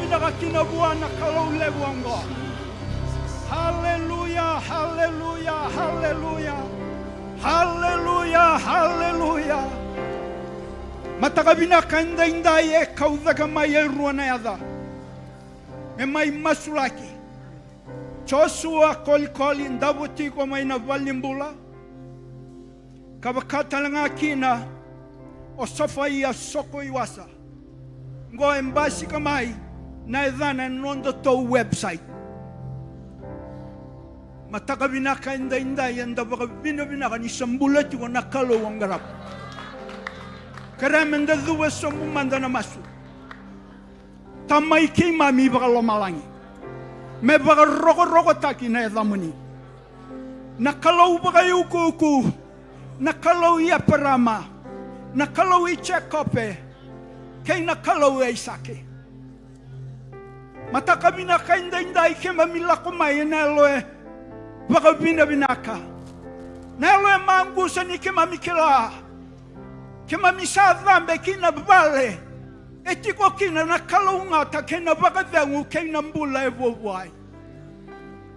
binaka kinabuana kalau lewongo. Haleluya, haleluya, haleluya. Haleluya, haleluya. Mataka binaka inda e kaudaga mai ruana yada. Me mai masulaki. Joshua koli ndabuti ko mai na valimbula. Kabakata langa kina o Sofaia soko iwasa. Ngo embasi kamai na edana nondo to website. Mataka binaka inda yanda baka binaka ni sambula tiko nakalo wangarap. Karamenda duwa sombu mandana masu. Tamai ki mami baka lomalangi. Me baka roko taki na edamuni. Nakalo baka yukuku. Nakalo ia perama. Nakalo i chekope. Kei nakalo e sake. Mataka binaka inda ike mamilako mai na eloe. Baka binaka. Na eloe mangusa ni ke mamikila. Ke mamisa dhambe kina vale. Etiko kina nakalo ngata kena baka dhangu kena mbula e vovwai.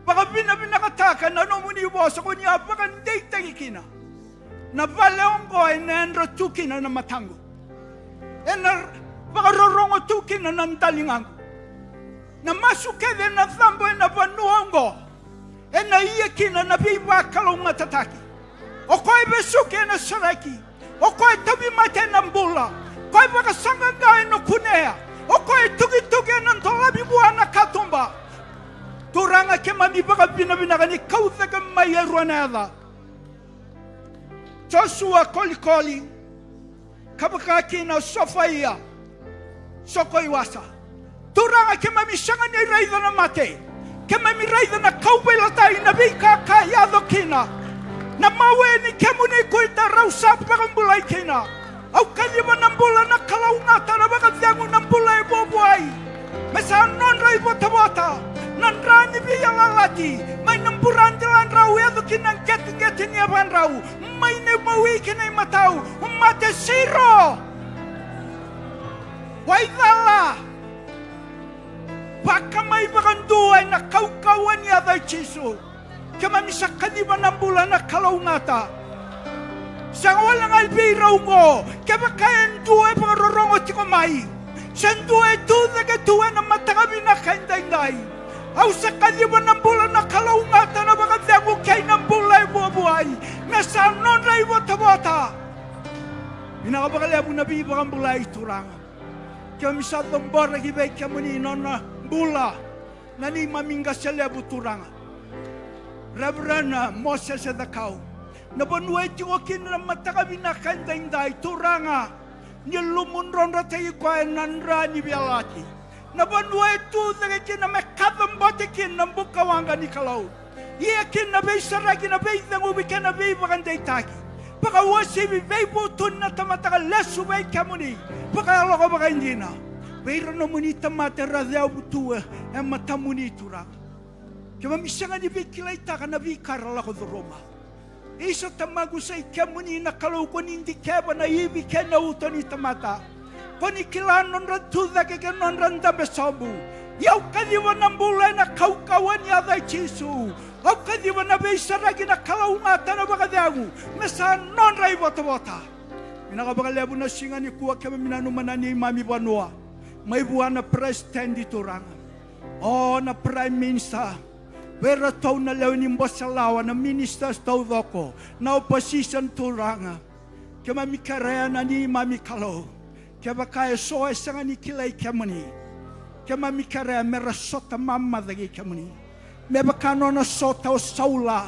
Baka binaka taka na nomuni wasa kuni baka ndeita kina. Na vale ongo e nendro tukina na matango. Ena baka rorongo tukina na ntalingango. Na masukede na thambo e na vanuongo. Ena iya kina na viva kalo matataki. Okoi besuke na saraki. Okoi tabi mate na mbula. Koi baka sanganga e no kunea. Okoi tugi na ntolabi buana katumba. Turanga ke mami baka binaka ni kauthaga mai e ruanada. Joshua koli kabakaki na Sofaia soko iwasa. Turanga ke mami sanga ni raida na mate. Ke mami raida na kaupelata ina vika kayado kina. Na mawe ni kemuni kuita rausa pagambulai kina. Au kalima nambula na kalaungata na baka vyangu nambula e bobuai. Mesa nonra i bota. Nandrani biya lalati. May namburan jalan rau ya kina ngeti ni aban rau. May ne mawi kina matau. Umate siro. Waidala. Baka may bakanduay na kaukawan ya dai chisu. Kama misakaliba ng bulan na kalaungata. Sa walang albiraw mo. Kama kayan duwe pangarorongo tiko mai. San duwe tudaga duwe na matakabi na kainday. Au sa kaliba ng bulan na kalaungata na baka dago kay ng bulay buhay. Nasa non na iwata-wata. Pinakabakalabu na bibang bulay turangan. Kama misadong borag ibay kamuni non na bula. Nani mamingga sa lebu turangan. Reverend Moses Edakau. Nabanuay tiyo kinra matakabi na kanday turanga. Nilumunron ratay kwa nanra ni bialati. Nabanuay tu dagay na mekadambati kin ng bukawanga ni kalaw. Iyakin na bay saragi na bay dangubi ka na bay bakanday taki. Baka wasi bay butun na tamataga lesu bay kamuni. Baka aloko baka hindi na. Bayro na muni tamate radyaw butuwa e matamuni turanga. Kaya misanga ni bikilay taka na bikarala ko do Roma. Isa tamago sa ikamuni na kalau ko hindi keba na ibi ka na uto ni tamata. Kung ikilanon rantuda ka ganon randa besobu. Yaw kadiwa ng bulay na kaukawan yada chisu. Aw kadiwa na beisaragi na kalaungata na bakadagu. Mesa non ray bota-bota. Minakabakalebo na singa ni kuwa kaya minanumanan ni Mami Banua. May buwan na president dito rangan. Oh, na prime minister. Pero tau na lewin bosalawa na ministers tau doko na opposition turanga. Kaya mamikaraya na ni Mami Kalo. Kaya bakaya soa sanga ni kilay kamuni. Kaya mamikaraya merasota mama dagi kamuni. Mebakano na sota o saula.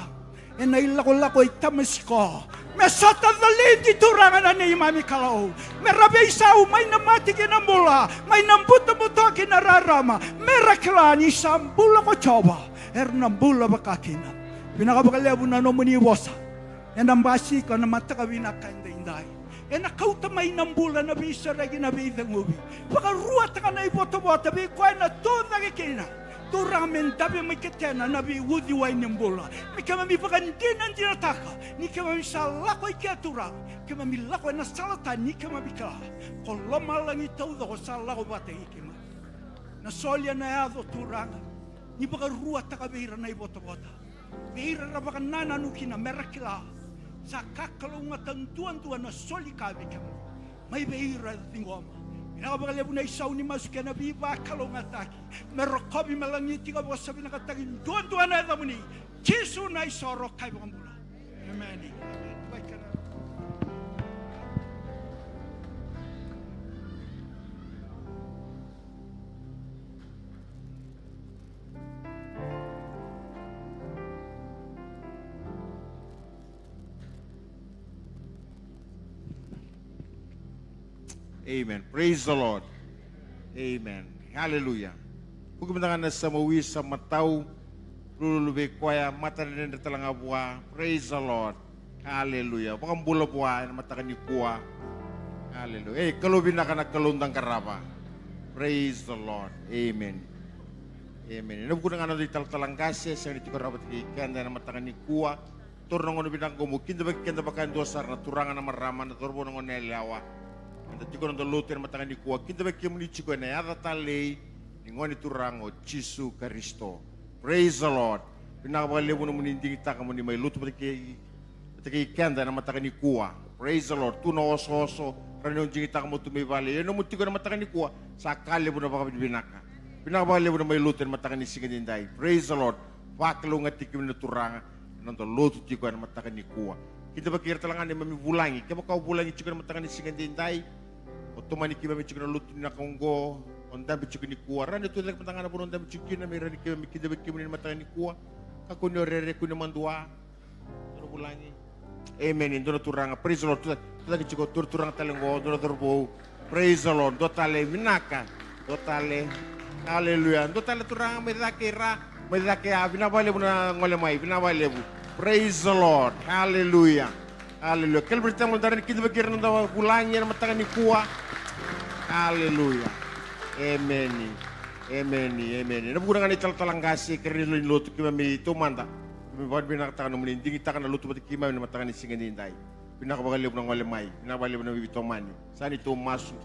E na ilako-lako itamisko. Mesota dalindi turanga na ni Mami Kalo. Merabay sao may namati kinamula. May nambuto-buto kinararama. Meraklani sambula ko choba. Ernambula bakakina. Pinakabakalebo na nomuniwosa. En ambasi ka na matakawina kainday. En nakautamay ng bula na bisa regi na bidang ubi. Baka ruwata ka na iboto-bota. Bikuay na to nagikina. Turamen tabi may katena na bi udiway ng bula. May kamami bakandin ang dinataka. Ni kamami salakoy kiatura. Kamami lakoy na salata ni kamami ka. Kung lamalang itaw ko salako bata ikima. Na solia na ado turanga. Ni baka rua taka beira na ibota-bota. Beira na baka nananuki na merakila. Sa kakalunga tantuan-tuan na soli kabi kamo. May beira tingoma. Inakabakalebu na isaw ni masuke na biba kalunga taki. Merokobi malangiti ka baka sabi nakatagin. Tuan-tuan na ito muni. Jesu na isoro kay baka mula. Amen. Amen. Baik ka na. Amen. Praise the Lord. Amen. Hallelujah. Pukumentangan na sa mawi sa mataw, lulubay kwaya, mata na rin talang abwa. Praise the Lord. Hallelujah. Pakang bula buwa, mata ka ni kuwa. Hallelujah. Kalubin na ka nagkalundang karaba. Praise the Lord. Amen. Amen. Inabuko na nga na doon talang kasi, sa nito ko rapat kikanda na mata ka ni kuwa. Turno ngo binang gumukin, kinda bakayan dosar na turangan na maraman, na turbo ngo neliawa. Anda tiko ndo loter matanga ni kuwa kinda baki muni chiko na yada talei ni ngoni turango Jesu Kristo. Praise the Lord. Pinakabale mo muni ndingi taka muni may luto mataki kanda na mataka ni kuwa. Praise the Lord. Tuno oso rano ndingi taka mo tumibale. Yeno muti ko na mataka ni kuwa sakale mo na baka binaka. Pinakabale mo na may luto na mataka ni singadinday. Praise the Lord. Pakalo nga tikim na turanga nando luto tiko na mataka ni kuwa. Kita bakir talangan ni mami bulangi. Kaya kau bulangi cukup na matanga ni singadinday. Otomani kiba mi chukuna lutu na Kongo, onda mi chukuni kuwa. Rani tu lek matanga na pun onda mi chukina mi rani kiba mi kida beki mi matanga ni kuwa. Kakuni orere kuni mandua. Turu bulangi. Amen. Indo turanga. Praise the Lord. Tu lagi cukup turang talengo, do turbo. Praise the Lord. Do tale minaka. Do tale. Hallelujah. Do tale turanga mi dake ra, mi dake abina bale buna ngole mai, bina bale bu. Praise the Lord. Hallelujah. Hallelujah. Kalau bertemu dari kita berkira nanda bulangi na matanga ni kuwa. Hallelujah. Amen. Amen. Amen. Nabukuran nga ni talang kasi karilo ni luto kima mi tumanda. Kami bawat binakatakan ng mulinding itakan na luto pati kima mi na matanga ni singaninday. Pinakabagalib ng walemay. Pinakabagalib ng bibitomani. Saan ito maso.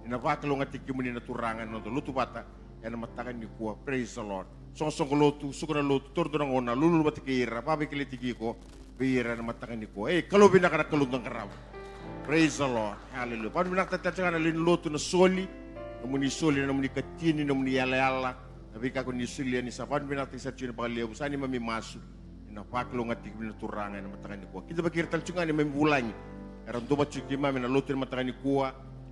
Inapakalo nga tikimu ni naturangan nando luto bata. Yan na matanga ni kuwa. Praise the Lord. Song-song ko luto, suko na luto, turdo ng ona, lulul pati kira, pabikilitiki ko. Bihira na matangin ko. Kalau bina ka na kalundang karaw. Praise the Lord. Hallelujah. Paano binaktatsa nga na linloto na soli, namuni soli, namuni katini, namuni yala-yala. Nabika ko ni soli yan isa. Paano binaktatsa siya na pakaliyaw. Saan ni mamimaso? Inapaklo nga tigil na turangan na matangin ko. Kita ba kirital siya nga ni mamibulangi. Eran tumat siya kima, minaloto na matangin ko.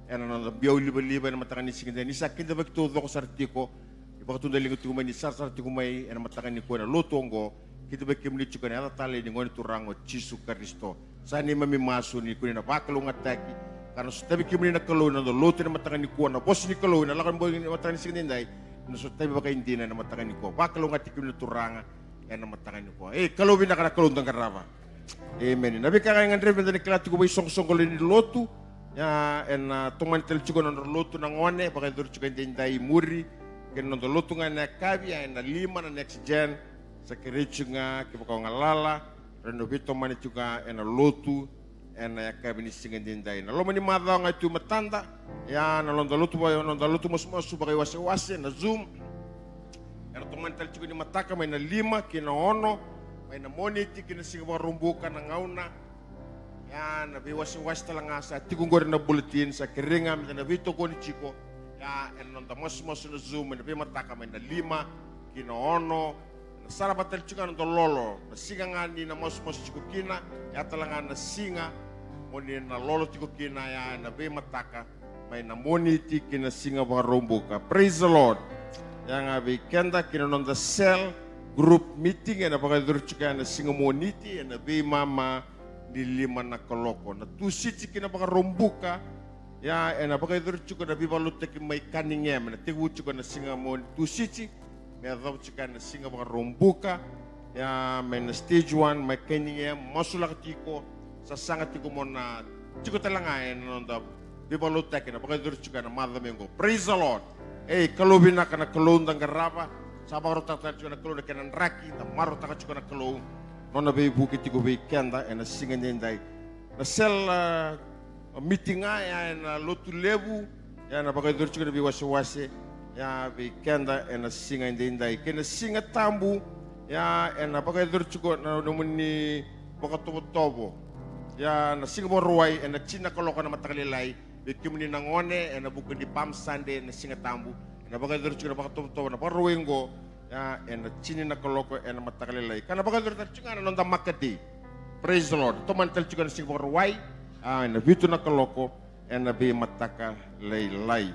Eran na biyaw liba-liba na matangin ni singinday. Nisa, kita ba kitudo ko sa artiko. Ipakatunda lingot ko may nisar sa artiko may na matangin ko na luto ko. Kita baki muli chuka na tali ni ngoni turango Jesu Kristo. Sani mami masu ni kuni na bakalo ngataki. Karena sutabi kimuli na kalo na lote na matangan ni kuwa na bos ni kalo na lakan boy na matangan ni singinday. Na sutabi baka hindi na matangan ni kuwa. Bakalo ngati kimuli na turanga na matangan ni kuwa. Kalau bina ka na kalundang karaba. Amen. Nabi ka kaya ngandre benda ni kilati ko ba isong-song ko ni lotu. Ya tuman tel chuka na lotu na ngone baka dur chuka hindi muri. Kaya na lotu nga na kabi na lima na next gen. Sa kirichu nga, kipa ko nga lala, renovito man ito nga, lotu, yakabini singendinday. Naloma ni madha nga ito matanda, nalondaluto mas bakay wasi-wasi, na zoom. Tumantal ito ni mataka, may na lima, kinaono, may na moniti, kinasingawa rumbukan ng ngauna. Nabiwasi-wasi talaga sa tikong ko rin na bulletin, sa kiringa, may nabito ko ni Chico. Mas na zoom, may mataka, may na lima, kinaono, Sarapat tercungan untuk lolo, nasinga nga ni na mas chico kina, ya talaga nasinga, mo ni na lolo chico kina ya na be mataka, may na moniti kina singa barumbuka. Praise the Lord. Yang abi kenda kina non the cell group meeting ya na baka tercungan na singa moniti ya na be mama di lima na koloko. Na tusici kina baka rumbuka, ya na baka tercungan na be balutek may kaningem, na tigu chico na singa moniti tusici. May adhaw chika na singa mga rumbuka, may na stage 1, may kanyang masulak tiko, sa sangat tiko mo na, tiko talanga nanda, bibalutek na, pagkadur chika na madhamingo. Praise the Lord. Kalubin na ka na kalundang garaba, sabang rotak chika na kalundang ka ng raki, na marotak chika na kalung, no na bay bukit tiko bay kenda, na singa niyanday. Na sel meeting nga, na lotu lebu, na pagkadur chika na biwasi-wasi, ya be kenda ena singa indai kena singa tambu ya ena bagai durchuko na nomuni bakatobo ya na singa borwai ena china koloko na matakalilai be kimuni na ngone ena buku di pam sande na singa tambu ena bagai durchuko na bakatobo na parwengo ya ena chini na koloko ena matakalilai kana bagai durchuko na nonda makati. Praise the Lord. Toman tel chuko na singa borwai ena bitu na koloko ena be mataka lai.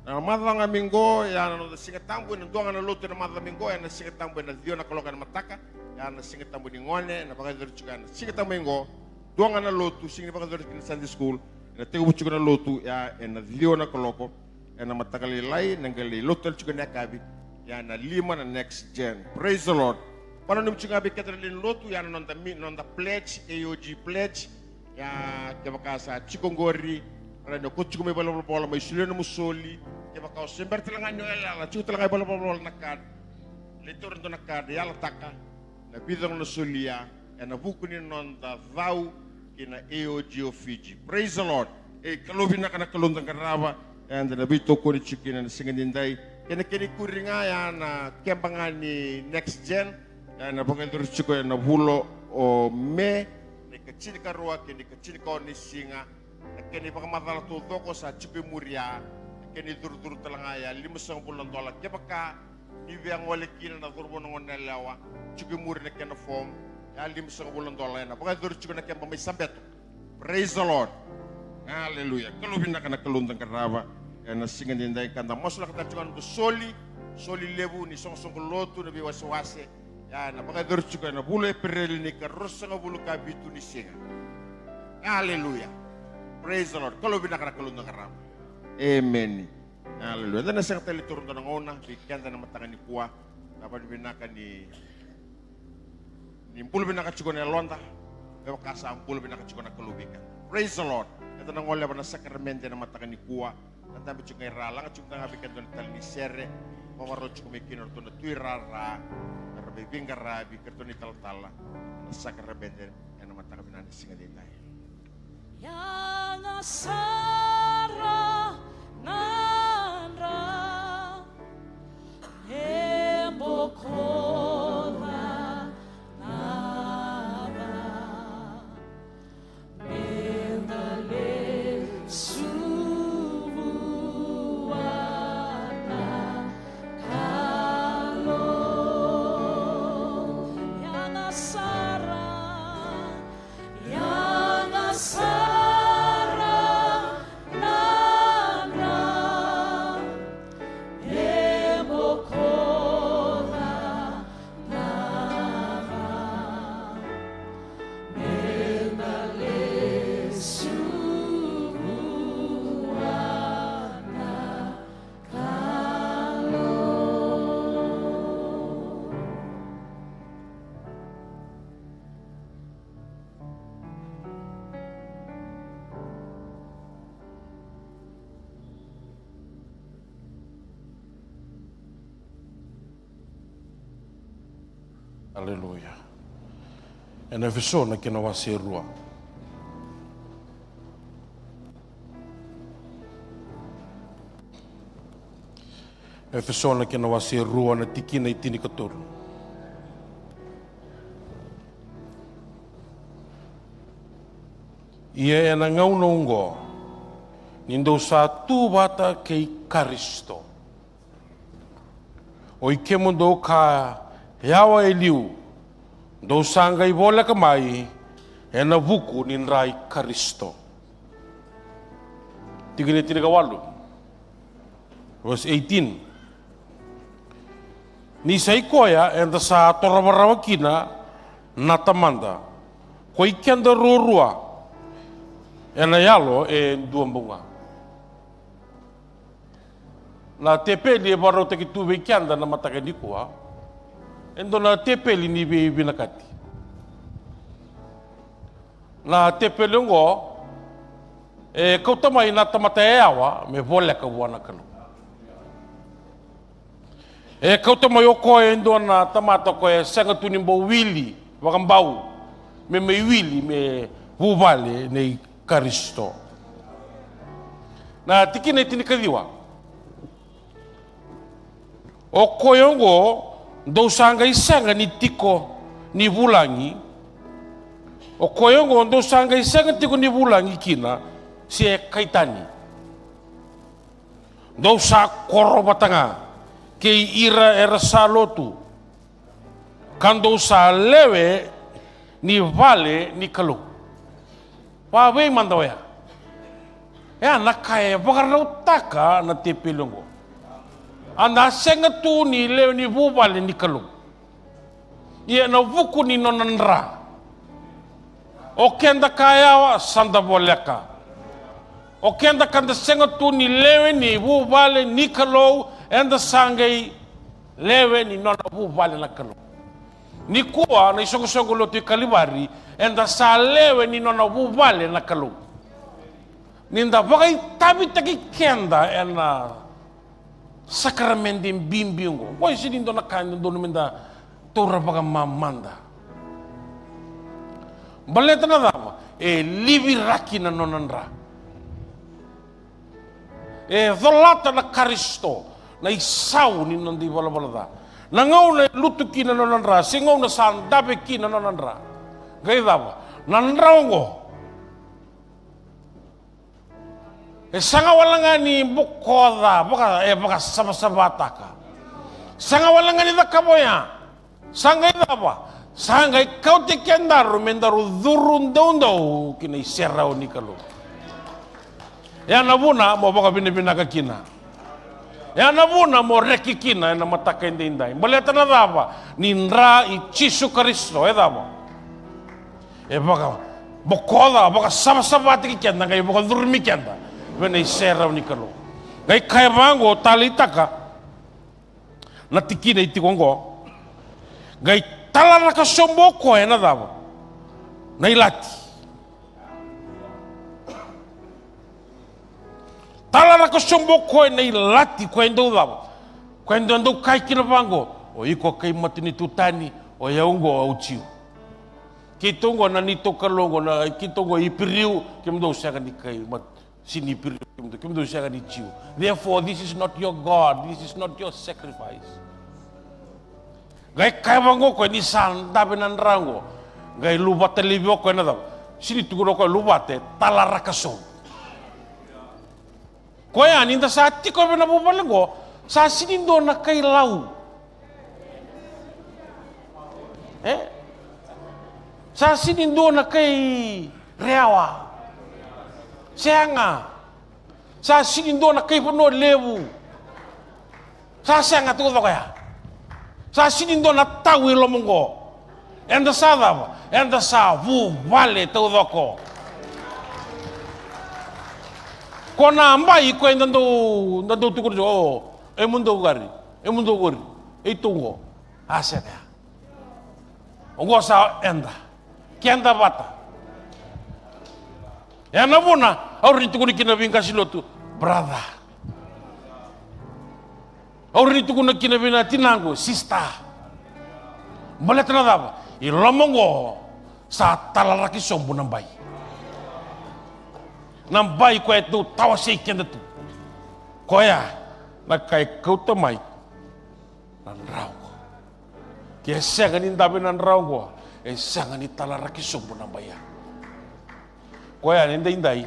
Na madanga minggo ya na singa tambu na doanga na luto na madanga minggo ya na singa tambu na dio na koloka na mataka ya na singa tambu ni ngone na baga chuka na singa tambu minggo doanga na luto singa baga na Sunday school na tegu chuka na luto ya na dio na koloko ya na mataka lai na ngali luto chuka na kabi ya na lima na next gen. Praise the Lord. Pano nim chuka bi katralin luto ya na nonda pledge AOG pledge ya kebakasa chikongori Rano kucing me bola mai sulian musoli ya bakau sembar telangan la cu telangai bola nakad letor ndo nakad ya lataka na bidang na solia ya na buku ni nonda vau kina AOG of Fiji. Praise the Lord. Kalau bina kana kalundang karawa and na bito ko ni chikin na singindai kena kini kuringa ya na kembangan ni next gen ya na bangal terus chiko ya na bulo o me ni kecil karua kini kecil kau ni singa kini pakamata tu toko sa cipi muria kini dur telangaya $500 kebaka ni biang wale kina na turbo nongon lawa cipi muria kena form ya $500 na pakai dur cipi na kemba mai sambet. Praise the Lord. Hallelujah. Kalau bina kana kelundang karawa na singa dindai kanda masula kata cuman tu soli lebu ni song lotu na biwase ya na pakai dur cipi na bulu perel ni karus nga bulu kabitu ni singa. Hallelujah. Praise the Lord. Kalau bina kana kalundang karam. Amen. Hallelujah. Dan nasa katali turun na ngona, bigyan na matangan ni kuwa. Dapat binaka ni pulo binaka chiko na londa. Ewa kasa ang pulo binaka chiko na kalubikan. Praise the Lord. Ito nang wala ba na sakramente na matangan ni kuwa. At dapat chiko ngay ralang at chiko na ngabikan doon tali ni sere. Pamaro chiko may kinor doon na tuirara. Narabi bingarabi. Kerto ni taltala. Na sakramente na matangan binani singa din tayo. Yang asara nandra embokona naba mendale subuana kalo yang asara Haleluya. Ena viso na kina wasirua. E viso na kina wasirua na tiki na itini katuru. Ia ena ngau nongo. Nindo sa tu bata kei Karisto. O ike mundo ka Yawa eliu, do sanga i bola kamai, e na vuku nin rai Karisto. Tigini tinagawalu, verse 18. Ni sai koya enda sa torawarawakina na tamanda, ko ikenda rorua, e na yalo e duambunga. Na tepeli e baro te ki tuwe ikenda na matakadikua, endo na tepeli ni binakati. Na tepeli ngo, kau tamai na tamata eawa, me vole ka wana kanu. Kau tamai o koe endo na tamata koe sanga tunimbo wili, wakambau, me wili, me vuvale nei Karisto. Na tiki na tinikadiwa. O koyongo do sanga isanga ni tiko ni vulangi. O koyongo do sanga isanga tiko ni vulangi kina si kaitani. Do sa koro batanga ke ira era salotu. Kando sa lewe ni vale ni kalu. Pa wei mandoya. Ya nakaya bagarau taka na tepilungo. Anda senga tu ni leo ni vuvale ni kalu. Ia na vuku ni nonandra. O kenda kaya sanda boleka. O kenda kanda senga tu ni lewe ni vuvale ni kalu. Enda sangai lewe ni nona vuvale na kalu. Ni kuwa na isongo lotu kalibari. Enda sa lewe ni nona vuvale na kalu. Ninda bagai tabi taki kenda ena sakramentin bimbingo. Why sini do nakanya do minda tora baga mamanda. Baleta na dama libi raki na nonandra. Dholata na Karisto na isaw ni nandi bala-balada. Nangaw na luto ki na nonandra, singaw na sandabe ki na nonandra. Gaya dama, nandraw ngo. Sanga wala nga ni bukoda, baka sama-sabata ka. Sanga wala nga ni nakaboya. Sanga idaba. Sanga ikaw ti kendaro, mendaro durun daw kinay seraw ni kalo. Yan nabuna, mo baka binibinaga kina. Yan nabuna, mo reki kina, na mataka hindi inday. Baleta na daba, ninra ichisu Karisto, daba. Baka bukoda, baka sama-sabata ki kenda, ngayon baka durmi kenda. Venay seraw ni kalo. Gay kaya bango talitaka natikina itikongo. Gay talara ka somboko na daw. Nailati. Talara ka somboko nailati kwendo daw. Kwendo ndo kay kinabango. O iko kay matinitutani o yaungo au chiu. Kitongo na nito kalongo na kitongo ipiriu kimdo siya ni kay sinipir kimdo siya ni chiu. Therefore, this is not your God. This is not your sacrifice. Gay kaya bango ko ni san dabe nan rango. Gay lubate libyo ko na daw. Sini tuguro ko lubate talarakaso. Kaya ninda sa ati ko na bubalango sa sinindo na kay lau. Sa sinindo na kay reawa. Siya nga, sa sinindo na kay puno lewu. Sa siya nga tuko kaya. Sa sinindo na tawi lomongo. Enda sa dava, enda sa vu vale tuko ko. Kona ambai ko enda do tuko jo. Mundo gari, itungo. Asya kaya. Ongo sa enda. Kianda bata. Ya nabona, aurin tukuni kinabing kasilotu, brother. Aurin tukuni kinabing tinango, sister. Balat na daba, ilomongo sa talaraki sombo ng bay. Nang bay ko ito, tawa siya ikenda to. Koya, nagkay kautamay, nandraw ko. Kaya siya ganin dabi nandraw ko, siya ganin talaraki sombo ng bayan. Kaya ninday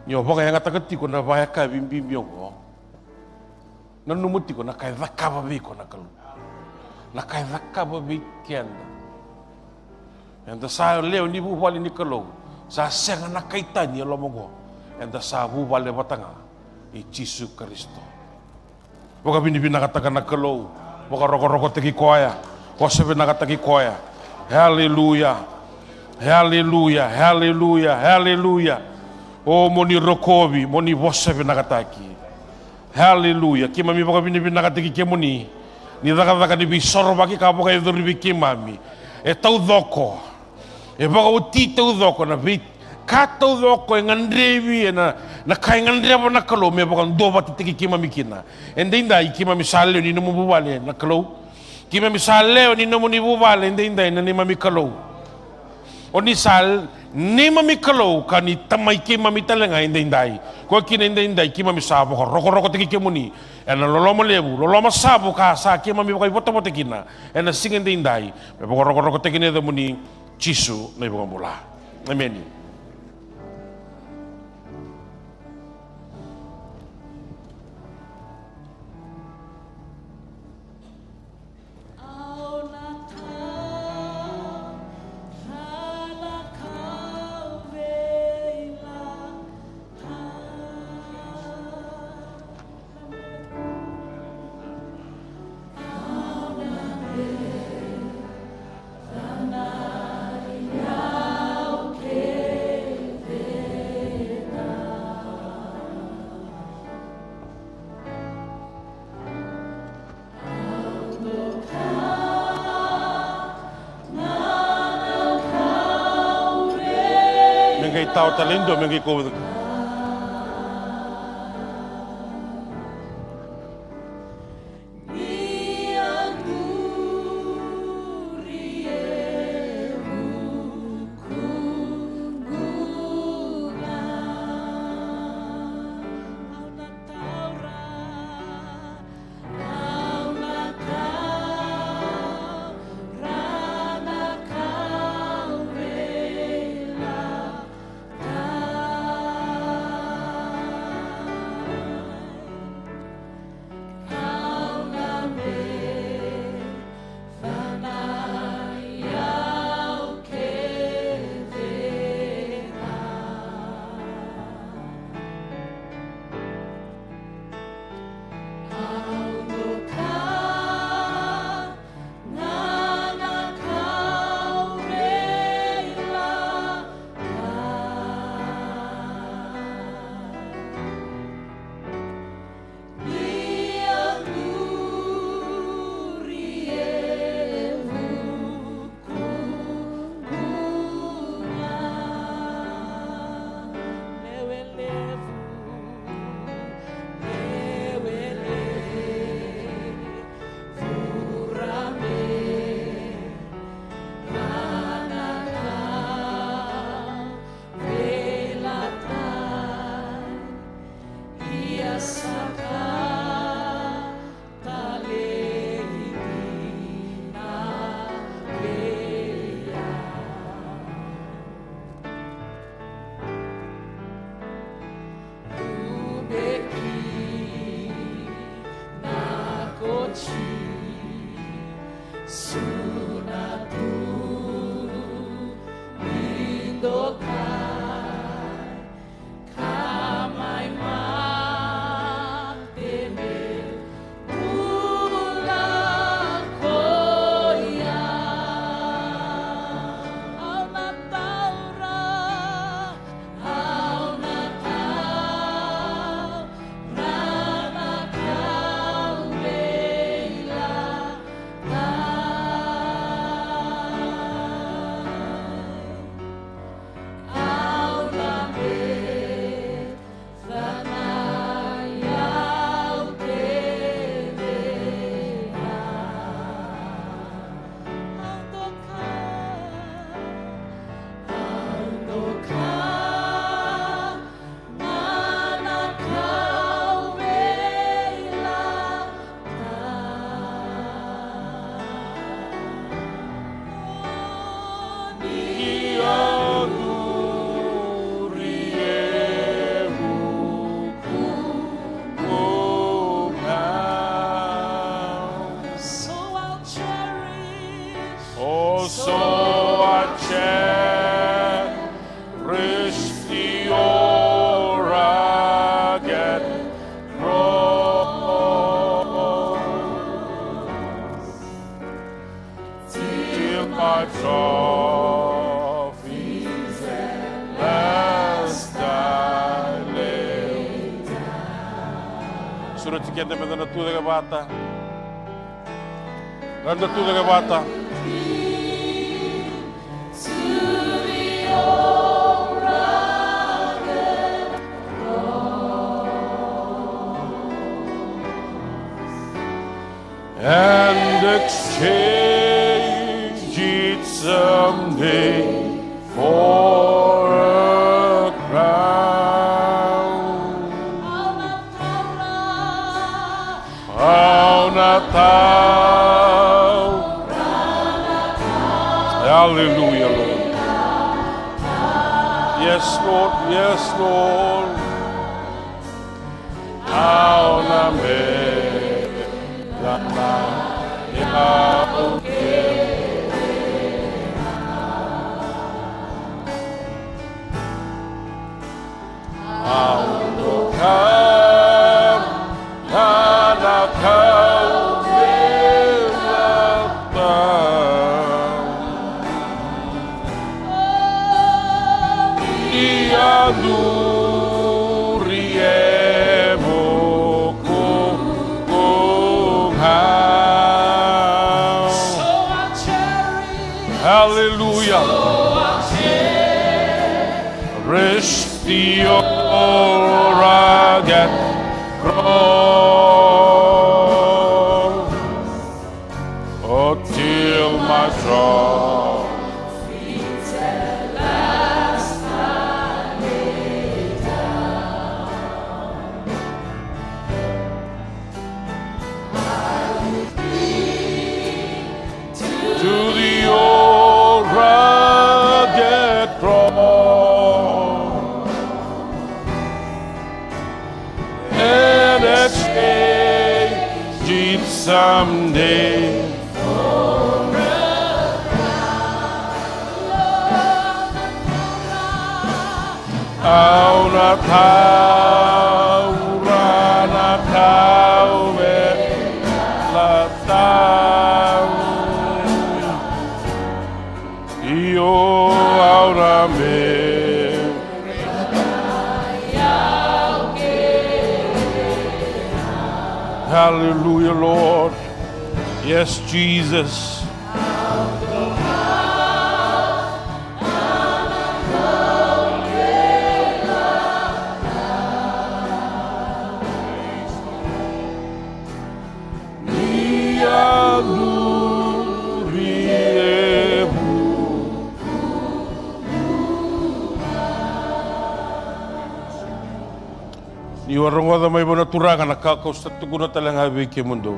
nyo baka yang atakati ko na baya ka bimbimyo ko nanumuti ko na kay dhakababi ko na kalu na kay dhakababi kenda and sa leo ni bubali ni kalu sa senga na kaitan ni lomongo and sa bubali batanga i Jesu Kristo baka binibinakataka na kalu baka roko-roko tegi koya ko sabi nakatagi koya hallelujah. Hallelujah, hallelujah, hallelujah. Oh, moni rokobi, moni vosabe nakataki. Hallelujah. Kima mi baka binakataki kemoni. Ni daka ni bisoro baki ka baka iduribi kimami. E tau doko. E baka uti tau doko na bit. Ka tau doko e ngandrevi e na kai ngandreva na kalo me baka ndoba tiki kimami kina. Endinda kimami saleo ni nomu bubale na kalo. Kimami saleo ni nomu ni bubale endinda na ni mami kalo. Onisal, ni mami kalau kani tamay ki mami talenga indai. Ko kina indai ki mami sabo roko tiki kemuni. Ena loloma lebu, loloma sabo ka sa ki mami kai boto kina. Ena sing indai. Bebo roko tiki ne muni Cisu na ibu mula. Amen. Tau talento mengi ko Surat sekian teman teman tu dengan bata, randa tu dengan bata. And exchange it someday for a crown. Au Natal. Hallelujah, Lord. Yes, Lord. Yes, Lord. Au Hallelujah. Restio ragat throne, oh, till my throne. To the old rugged cross, and exchange it someday. Au Natal, Natal, Natal. Io aura me. Hallelujah, Lord. Yes, Jesus. Ni warung wada may bona turangan nakakaus tatuguna talang habi ke mundo.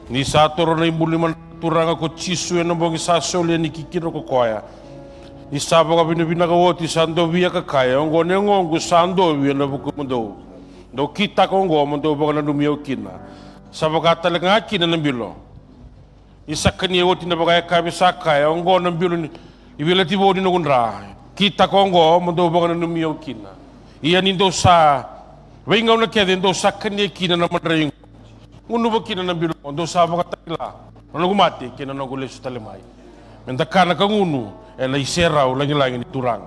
Ni satoro na imbuliman turanga ko chisu en bongi sasole ni kikiro ko koya. Ni sabo ka binubina ka woti sando via ka kaya ngo nengongu sando via na buku mundo. Do kita ko ngo mundo baka na dumio kina. Sabo ka talang kina ng bilo. Isa kanya woti na baka ka bisaka ngo ng bilo ni ibila tibo ni ngunra. Kita ko ngo mundo baka na dumio kina. Iyan indo sa Wengaw na kaya din daw sa kanya kina naman rin. Uno ba kina na bilong? Daw sa mga takila. Ano gumati? Kina na gulay sa talimay. Mendaka na kang uno. Eh na iseraw lang iturang.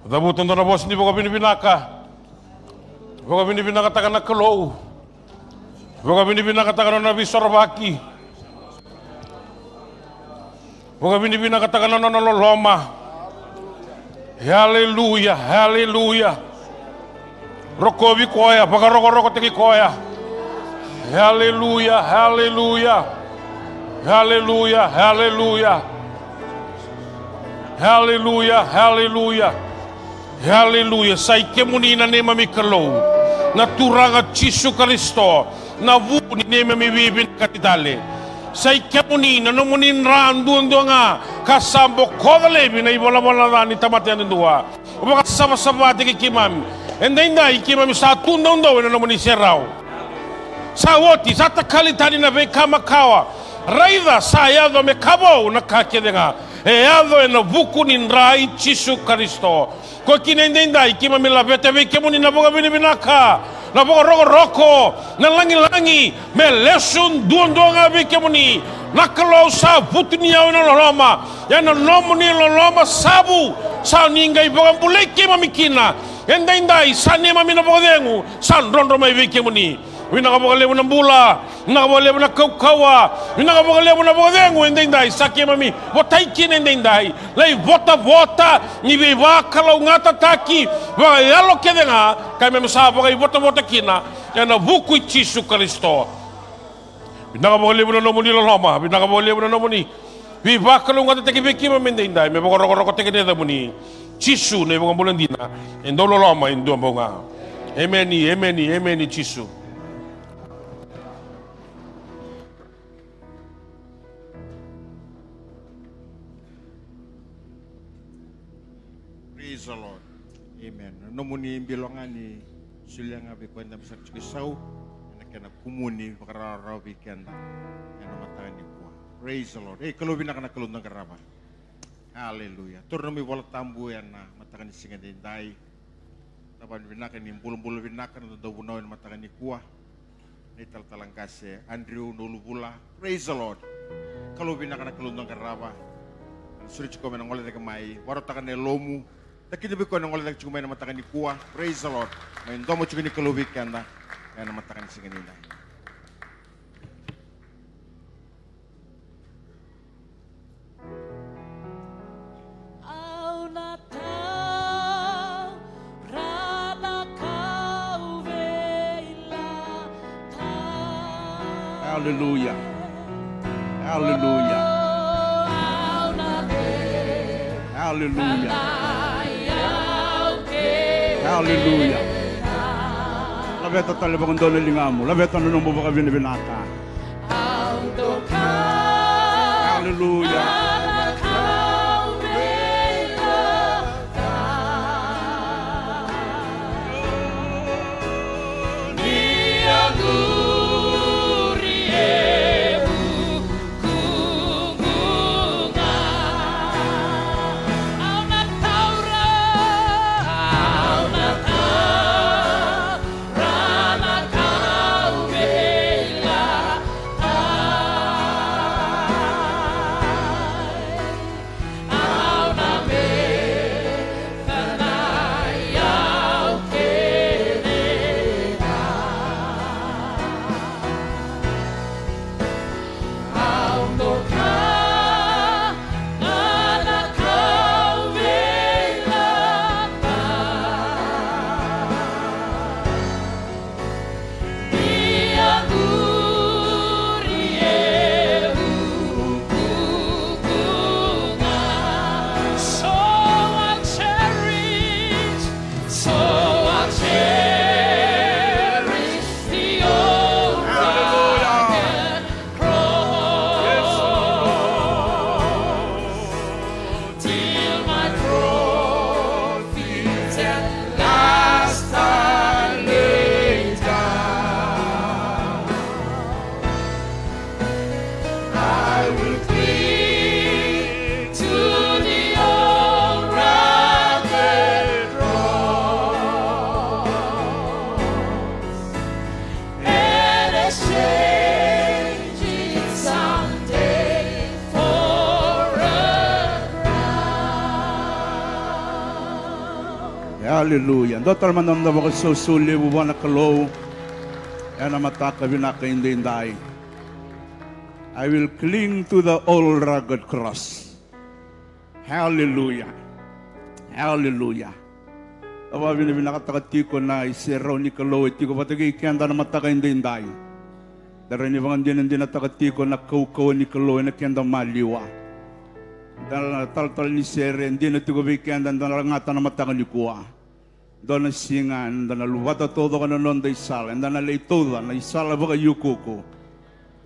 Dabutan doon na boss, hindi mo ka binibinaka. Hindi mo ka binibinaka taga na kalaw. Boga binibina katakan na bisorbaki. Boga binibina katakan na loloma. Hallelujah, hallelujah. Rokobi koya, baga roko teki koya. Hallelujah, hallelujah. Hallelujah, hallelujah. Hallelujah, hallelujah. Hallelujah. Saike munina nema mikalo. Naturanga Jesu Kristo. Na vuni nema mi bibin katidale. Saike munina no munin randu nga kasambo kodale na ibola ni tamatian dua. Uba kasama-sama tiki kimam. Enda ikimam sa tundong daw na muni serao. Sa woti sa takalitani na be kamakawa. Raida sa yado me kabo na kakedenga. E yado na buku ni rai Jesu Kristo. Ko kinenda ikimam la bete be kemuni na boga binaka. Na boga roko na langi me lesun duondonga be kemuni. Nakalo sa putniya na loloma. Yana nomuni loloma sabu. Sa ningai boga buleke mamikina. Endai sa nema mina boga dengu. San rondo mai be kemuni. Winakabakalebo ng bula, winakabakalebo ng kaukawa, winakabakalebo ng bodengo, hindi, sakya mami, wataikin, hindi, lay vota-vota, ni viva kalau ngata taki, yalo kede nga, kay may masaba kay vota-vota kina, yan na bukoy Jesu Kristo. Winakabakalebo na naman nila lama, winakabakalebo na naman ni, viva kalau ngata taki beki mami, hindi, may bakaroko taki nila mo ni, Jesu na yung mga bulandina, endo lama, endo mo nga. Amen, Jesu. Praise the Lord. Amen. No muni bilongan ni sulyang abi kwenda besar cikisau na kana kumuni pakararaw bikenda na matagan ni kuwa. Praise the Lord. Kalau bina kana kalundang karaba. Hallelujah. Turno mi wala tambu yan na matagan ni singa dindai. Taban binakan ni bulu-bulu binakan do bunaw na matagan ni kuwa. Ni taltalang kase Andrew nulubula. Praise the Lord. Kalau bina kana kalundang karaba. Sulit ko menang oleh kamay. Waro takan ni lomu. Takini biko nang oleh cuma na matakan ni kuwa. Praise the Lord. Main domo cuma ni kalubik kanda. Kaya na matakan ni singa dindai. Hallelujah. Hallelujah. Hallelujah. Hallelujah. Labeta tali bakong doon lingamu. Labeta nung mo baka binibinaka. Hallelujah. Hallelujah. Dotal man na baka susuli buwan na kalo. Yan ang mataka binaka hindi. I will cling to the old rugged cross. Hallelujah. Hallelujah. Awa binakatako na isiraw ni kalo. Tiko patagay kanda na mataka hindi. Dari ni bangan din natakatiko na kaukaw ni kalo na kanda maliwa. Dahil tal ni sere hindi na tiko bikenda na ngata na mataka ni kuwa. Doon na singan, doon na luwata todo ka na noon da isala, doon na leitoda, na isala baka yukuko.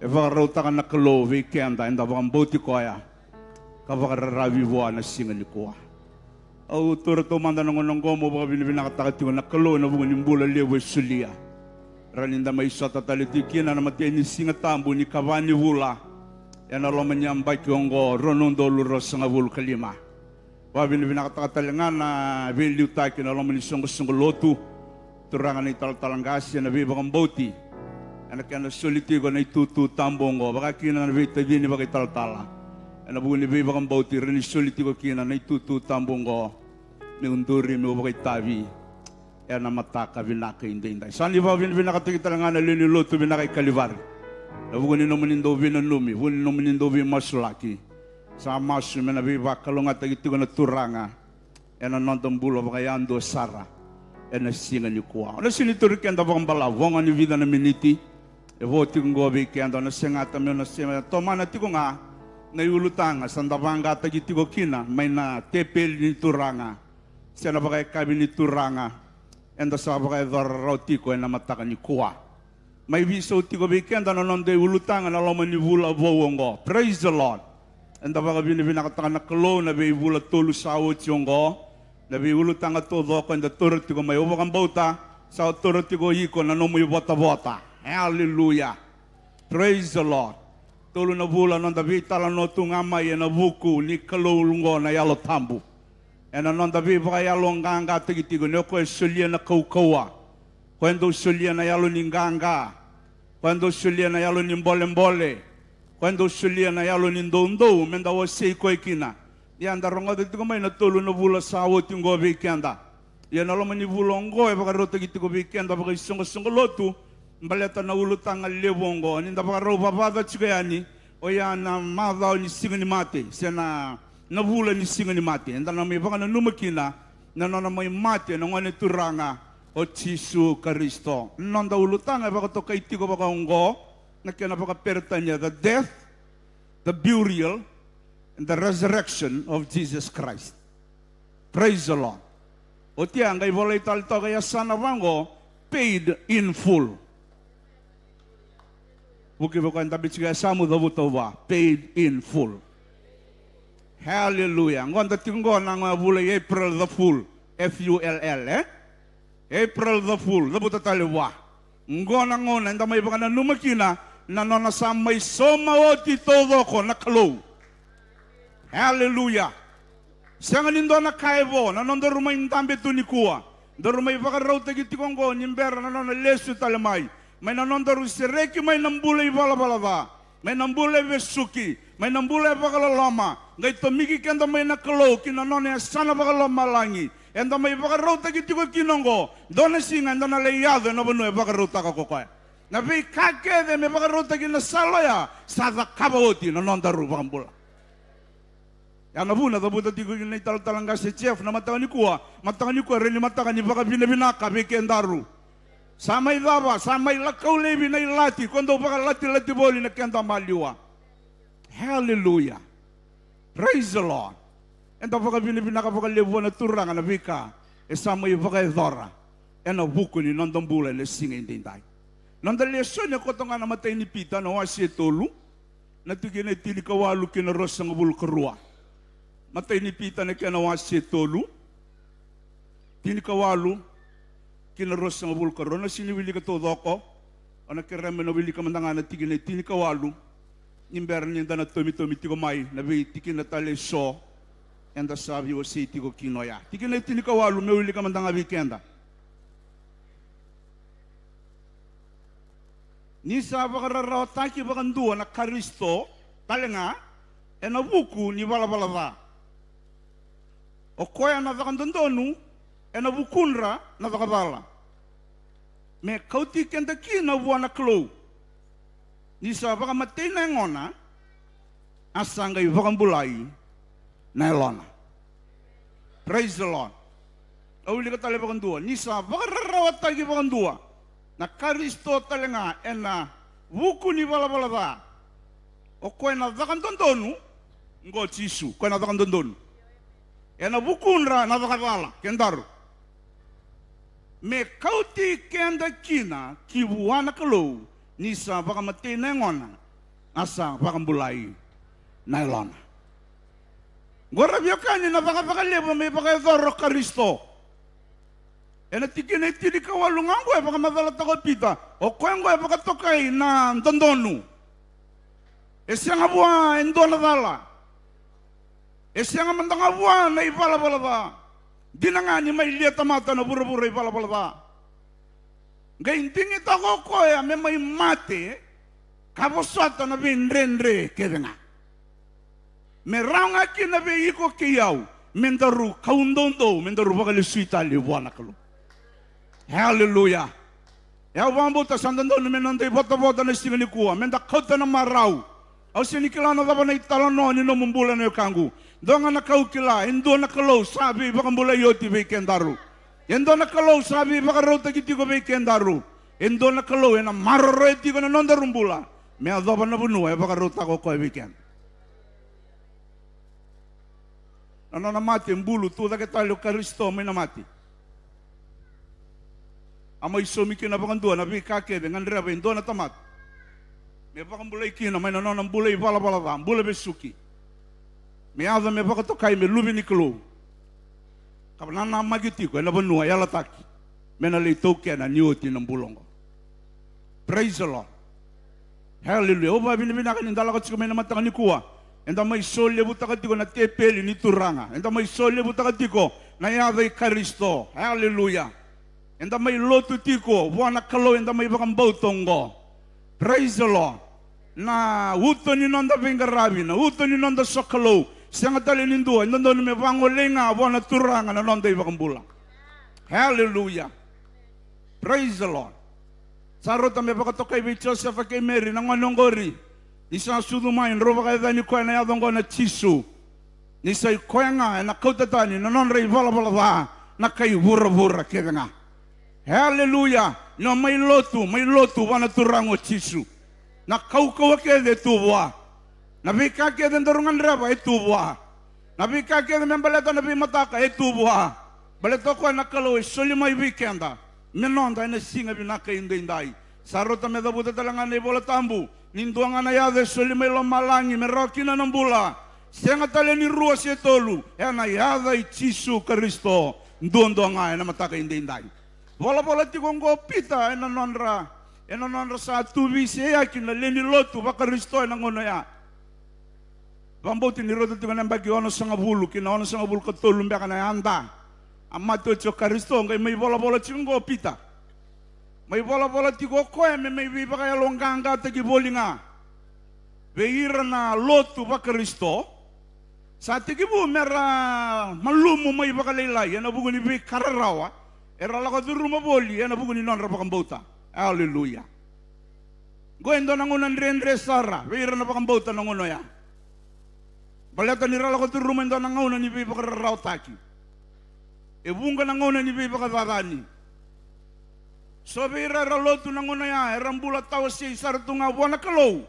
E baka rauta ka na kalo, vikenda, enda baka mboti koya, ka baka rarabi buwa na singan ni kuwa. Au turato manda nang gomo baka binibinakatakati ko na kalo na bunga nimbula lewe sulia. Raninda may isa tataliti kina na mati ni singa tambu ni kavani vula. Yan aloman niya ang baki ongo, ronondo luros nga vul kalima. Wabin binakatakatalanga na biliw tayo kinalaman ni sungguh lotu turangan ni talanggasya na bibang boti anak yan na suliti ko na itutu tambong ko baka kina na bita din baka taltala na buong ni bibang boti rin suliti ko kina na itutu tambong ko ni unduri mo baka tabi na mataka vinaka indinday. Sani ba vinaka tikitalangana lini lotu vinaka ikalivari. Nabuguni nomanindo vinanumi, vuni nomanindo vimasulaki. Sa masu mena viva kalonga tagitigo na turanga. Na nonton bulo bakayando sara. Na singa ni kuwa. Na sinituri kenda bakambala, wonga ni vida na miniti. Voti ngobi kenda na sengata me na sema tomana tigo nga na yulutanga sandabanga tagitigo kina may na tepel ni turanga. Siya na bakay kabi ni turanga. Enda sa bakay darauti ko na mataka ni kuwa. May viso tigo bikenda na nonde ulutanga na loma ni vula vowongo. Praise the Lord. Enda baka binakataka na kalo na be vula tolu sawo tiyongo. Na be ulutanga todo ko enda toro tigo may ubakang bauta sa toro tigo iko na nomo bota-bota. Hallelujah. Praise the Lord. Tolu na vula nonda vitala no tungama ye na vuku ni kalo lungo na yalo tambu. Ena nonda vi baka yalo nganga tigitigo ne ko sulia na kaukawa. Quando sulia na yalo ninganga. Quando sulia na yalo nimbole-mbole. Quando sulia na yalo nindondo menda wa seiko ikina. Yanda ronga de tigo may na tolu na vula sawo tingo vikenda. Yan alo mani vulongo e baka rota gitigo vikenda baka isongo lotu. Mbaleta na ulutanga lewongo ninda baka ro babada chigayani. O yana madao ni singa ni mate. Sena na vula ni singa ni mate. Enda na may baka na numakina. Na may mate na ngane turanga. O Jesu Kristo. Nonda ulutanga baka to kay tigo baka ungo. Nakena baka pertanya the death, the burial, and the resurrection of Jesus Christ. Praise the Lord. O tiang kay volay talto kaya sana bango paid in full. Buki baka tabit kaya samu dabutowa paid in full. Hallelujah. Ngonda tinggo nang bulay April the Fool. F-U-L-L April the Fool. Dabuta taliwa. Ngona ngona nda may baka na numakina na nanasamay somawoti todo ko nakalo. Hallelujah. Siya nga nindo na kaibo, nanondo rumay ndambe tunikuwa. Do rumay baka raw tagitikongo, nimbera nanondo lesu talamay. May nanondo rusireki, may nambulay balabalaba. May nambulay vesuki, may nambulay bakalalama. Ngay tumiki kenda may nakalo, kinanono ya sana bakalama langi. Enda may baka raw tagitiko kinongo. Doon na singa, doon na layado, nabano baka raw takakokoy. Nabi kakede me baka raw tagina salaya. Sada kabawoti, nanondo rubambula. Yan na buna, tabuta tigo yung naital-talangga si Chef na matangani kuwa, rin matangani baka binabinaka, bikendaru. Samay daba, samay lakaw lebi na ilati, kundo baka lati-lati boli na kenda maliwa. Hallelujah. Praise the Lord. Enta baka binabinaka baka lebuwa na turang na bika, samay baka edora, na buko ni nandang bulay na singin dinday. Nandang lesyon niya ko ito nga namatay ni Pita na wasi tolu, na tigin ay tinikawalu kinaros ng bulkarua. Matay ni Pita na kinawa si tolu. Tinikawalu. Kinaros ng bulkaro. Na siniwili ka todo ko. O nakirame na wili ka mandanga na tigin na tinikawalu. Nimber niya na tumi-tumi tigo may. Nabi tikin na tali so. And the sabi was si tigo kinoya. Tigin na tinikawalu. May wili ka mandanga weekenda. Nisa bakararaotaki bakandua na Karisto. Talenga. E na buku ni balabalaba. O koya na vakandondonu, e na bukunra na vakabala. Me kauti kenda ki na buwana klo. Nisa baka matay na ngona, asangay vakambulay na elona. Praise the Lord. Awili ka tali vakandua. Nisa baka rarawat tagi vakandua. Na Karisto talenga, e na buku ni balabalaba. O koya na vakandondonu, ngo Jisu, koya na vakandondonu. Ena bukunra na vakabala, kendaru. Me kauti kenda kina, kibuana kalau, nisa vakamati nengona, asa vakambulai, nailona. Gora biokani na vakabakalebo me vakadoro Karisto. Ena tikina itili kawalungango e vakamadala tako Pita, o kwengo e vakatokay na ndondonu. Esyang abua endona dala. Esya nga mandang abuan na ipalabalaba. Di na nga ni may liyatamata na bura-bura ipalabalaba. Ngayon tingit ako ko ya may mati. Kabosata na binrenre kaya nga. Merang aki na iko kiyaw. Mendaru kaundondo. Mendaru bakali suita liwana kalo. Hallelujah. Ya wambuta sandando menonde bota na singani kuwa menda kota na marau. Au sini kila na daba na italono ni no mumbula na kangu. Donga na kau kila indo na kalau sabi baka mbula yoti be kendaru. Indo na kalau sabi baka rota kiti ko be kendaru. Indo na kalau ena marro eti ko na nonda rumbula. Me daba na bunu e baka rota ko ko be ken. Ano na mati mbulu tu da ketalo Kristo me na mati. Ama iso mi kina pakandua na kake dengan reba indo na tamat. Me pakambulay kina may nanonang bulay bala bulay besuki. Me ada me pakatokai me lubi ni klo. Kapana na magiti ko na banua yala taki. Me na leito kena nioti ng bulong. Praise the Lord. Hallelujah. Oba binibinakan indala ko tsiko may namatang ni kuwa. Enda may solye butakati ko na tepeli ni turanga. Enda may solye butakati ko na yaday Kristo. Hallelujah. Enda may lotu tiko, wana kalo enda may bakang bautongo. Praise the Lord. Na uto ni nonda bingarabi, na uto ni nonda sokalo. Siyang atali nindua, nonda ni may bangolenga, wana turanga na nonda ibakang bulang. Hallelujah. Praise the Lord. Sarota may bakatokay by Joseph kay Mary, nang anonggori. Isa sudumayin, roba kaya dani ko na yadong na chisu. Nisa koya nga, na kautatani, na non ray bala na kay bura kaya nga. Hallelujah. No may lotu wana turango chisu. Na kau kede tuwa. Na bika kede ndorungan raba tuwa. Na bika kede membaleta na bimataka tuwa. Baleto ko na kalo soli may weekenda. Menonda na singa binaka indai. Sarota me dabuta talangan ni bola tambu. Ninduanga na yade soli may lomalangi meroki na nambula. Sianga tale ni ruwa siya tolu. Na yada chisu Kristo. Ndondo nga na mataka indai. Bola tikong ko pita enononra sa tubi siya kinaleni lotu baka Kristo nangono ya. Bamboti ni rodo tikong nambagi ono sa ngabulu kinaono sa ngabulu katulum baka na anda. Amato cho Kristo ngay may bola tikong ko pita. May bola tikong ko may baka yalongganga tagi bolinga. Beira na lotu baka Kristo. Sa tigibu mera malumu may baka laylay na bugo ni be kararawa. Era la ko rumah boli na bugo ni non rapakang bauta. Hallelujah. Goendo nangunan rendre sara, beira na pakang bauta nanguno ya. Balata ni rala ko rumah ndo nangunan ni be baka rautaki. E bunga nangunan ni be baka dadani. So beira ralotu nanguno ya, erambula tawas si sartunga buwana kalau.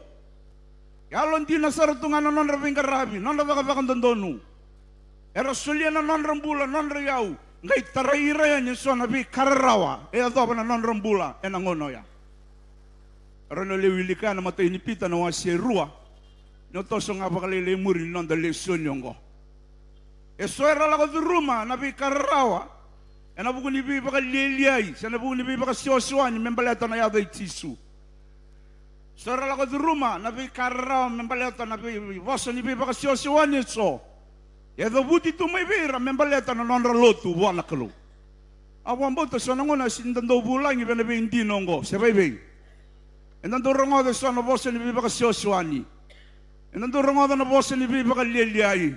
Yalon di na sartunga non raping karabi, non rapakang dondonu. Era sulia na non rambula non rayau. Ngay taraira yan yung so nabi kararawa. Ato pa na non rambula. Nangono ya. Rano lewili ka na matay ni pita na wasi rua. Notoso nga pa kalilay muri non da lesyon yung ko. So era lako di ruma nabi kararawa. Nabuko ni biba ka liliyay. Nabuko ni biba ka siyoswan. Membaleta na yada itisu. So era lako di ruma nabi kararawa. Membaleta nabi waso ni biba ka siyoswan yung so. Edo buti tu may bira, membaleta na non ralotu, wana kalo. Awan boto sa nanguna, sindando bulang, iba na ba hindi nongo, sa baby. E nandurang oda sa nabosa ni biba ka siyoswani. E nandurang oda nabosa ni biba ka liliyay.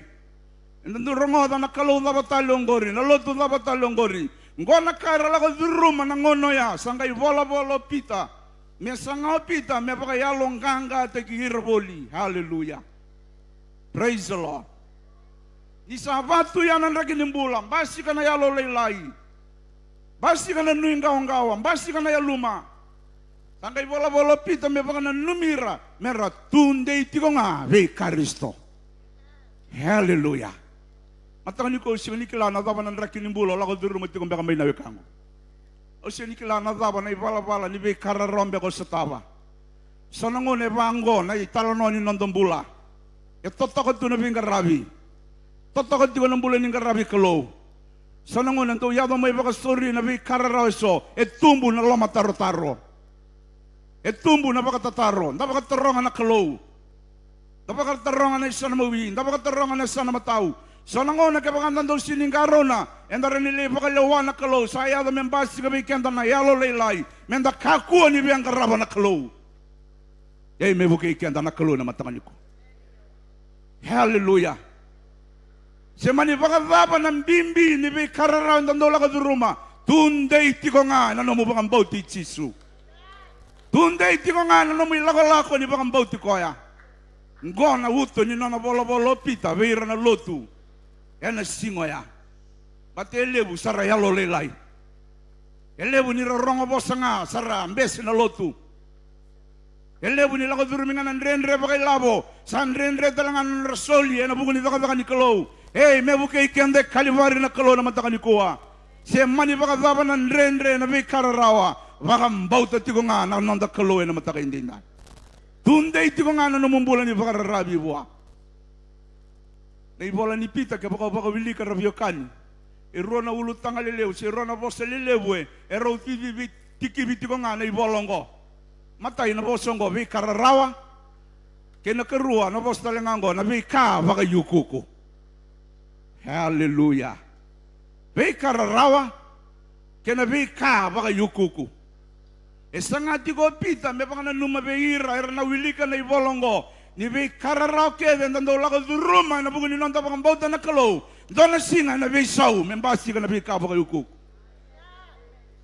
E nandurang oda na kalo na batalong gori, nalotu na batalong gori. Ngona karala ko duruma na ngono ya, sangay bola pita. Me sanga pita, me pakayalong ganga te kihiraboli. Hallelujah. Praise the Lord. Isa batu yan ang ragin bulang, basi ka na yalo laylay. Basi ka na nuing gawang-gawang, basi ka na yaluma. Sangkay bola pita, may baka na numira. Mera tunday tiko nga, ve Kristo. Hallelujah. Matakan ni ko, siya ni kilana, dapat ng rakin ng bulang, lako duro matikong baka may nawikango. O siya ni kilana, dapat na ibala-bala, ni ve kararombe ko sa taba. Sa nangon, ebango, na italonon yung nandong bula. Ito takot to na bingarabi. Totakot di ko ng bulan ng karabi kalo. Sa nangunan to, yado may baka story na bi kararaw so, tumbo na lama taro-taro. Tumbo na baka tataro, na baka tarongan na kalo. Na baka tarongan na isa na mawin, na baka tarongan na isa na mataw. Sa nangunan, kapag nandun siningaro na, and na rin nila baka lawa na kalo, sa yado may basi kami kenda na yalo laylay, menda kakuha ni biyang karaba na kalo. Yay, may bukay kenda na kalo na matangan ko. Hallelujah. Semani baka daba ng bimbi ni be kararaw ng dola ka duruma. Tunday tiko nga na mo bakang bauti Jisu. Tunday tiko nga na mo ilako-lako ni bakang bauti koya. Ngona uto ni nona bolo-bolo pita veira na lotu. Ena singo ya. Bate elebu sara ya lo lelai. Elebu ni rorongo bosanga sara mbesi na lotu. Elebu ni lako durumingan andre bagai labo. San andre talangan rasoli ena buku ni taka ni kalau. Hey, me buke ikende kalivari na kalau na mataka ni kuwa. Se mani baka zaba na andre na be kararawa. Baka mbauta tiko nga na nonda kalau na mataka indinda. Tunday tiko nga na numumbulan ni baka rarabi buwa. Na ibola ni pita ke baka wili ka rabiokani. Irona ulu tanga lelew, si irona bosa lelewe, ero tiki tiko nga na ibolongo. Matay na bosongo, vi kararawa. Kena kerua na bos talengango, na vi ka baka yukuku. Hallelujah. Vi kararawa, kena vi ka baka yukuku. Esangati ko pita, me baka na numabeira, era na wili ka na ibolongo. Ni vi kararaw kede, nando lako duruma, na buku ni nonta baka mbauta na kalau. Dona singa na vi sau, membasi ka na vi ka baka yukuku.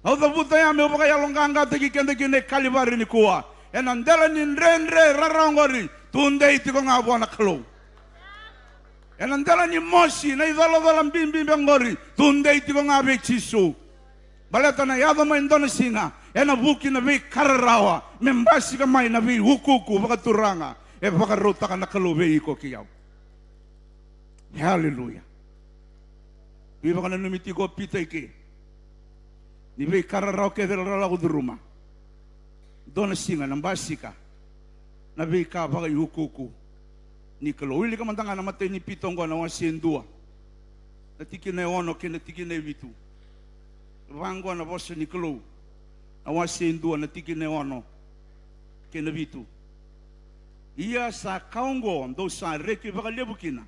Au da buta ya me baka yalonganga teki kende kine kalivari ni kuwa. Enandela ni nrenre rarangori, tunde iti ko nga buwa na kalau. Enandela ni moshi, na idala mbimbi ngori, tunde iti ko nga vi Jisu. Baleta na yado mo indona singa, ena buki na vi kararawa, membasi ka mai na vi hukuku baka turanga. E baka rota ka na kalau vi iko kiyaw. Hallelujah. Di baka na numiti ko pita iki. Ni vi kararaw ke dela ko duruma. Dona singa nang basika. Na vi ka baka hukuku. Ni kalau ili ka mantanga na matay ni pitongo na wasendua. Natiki na ono ke natiki na vitu. Vango na bosa ni kalau. Na wasendua natiki na ono ke na vitu. Ia sa kaungo do sa reki baka lebukina.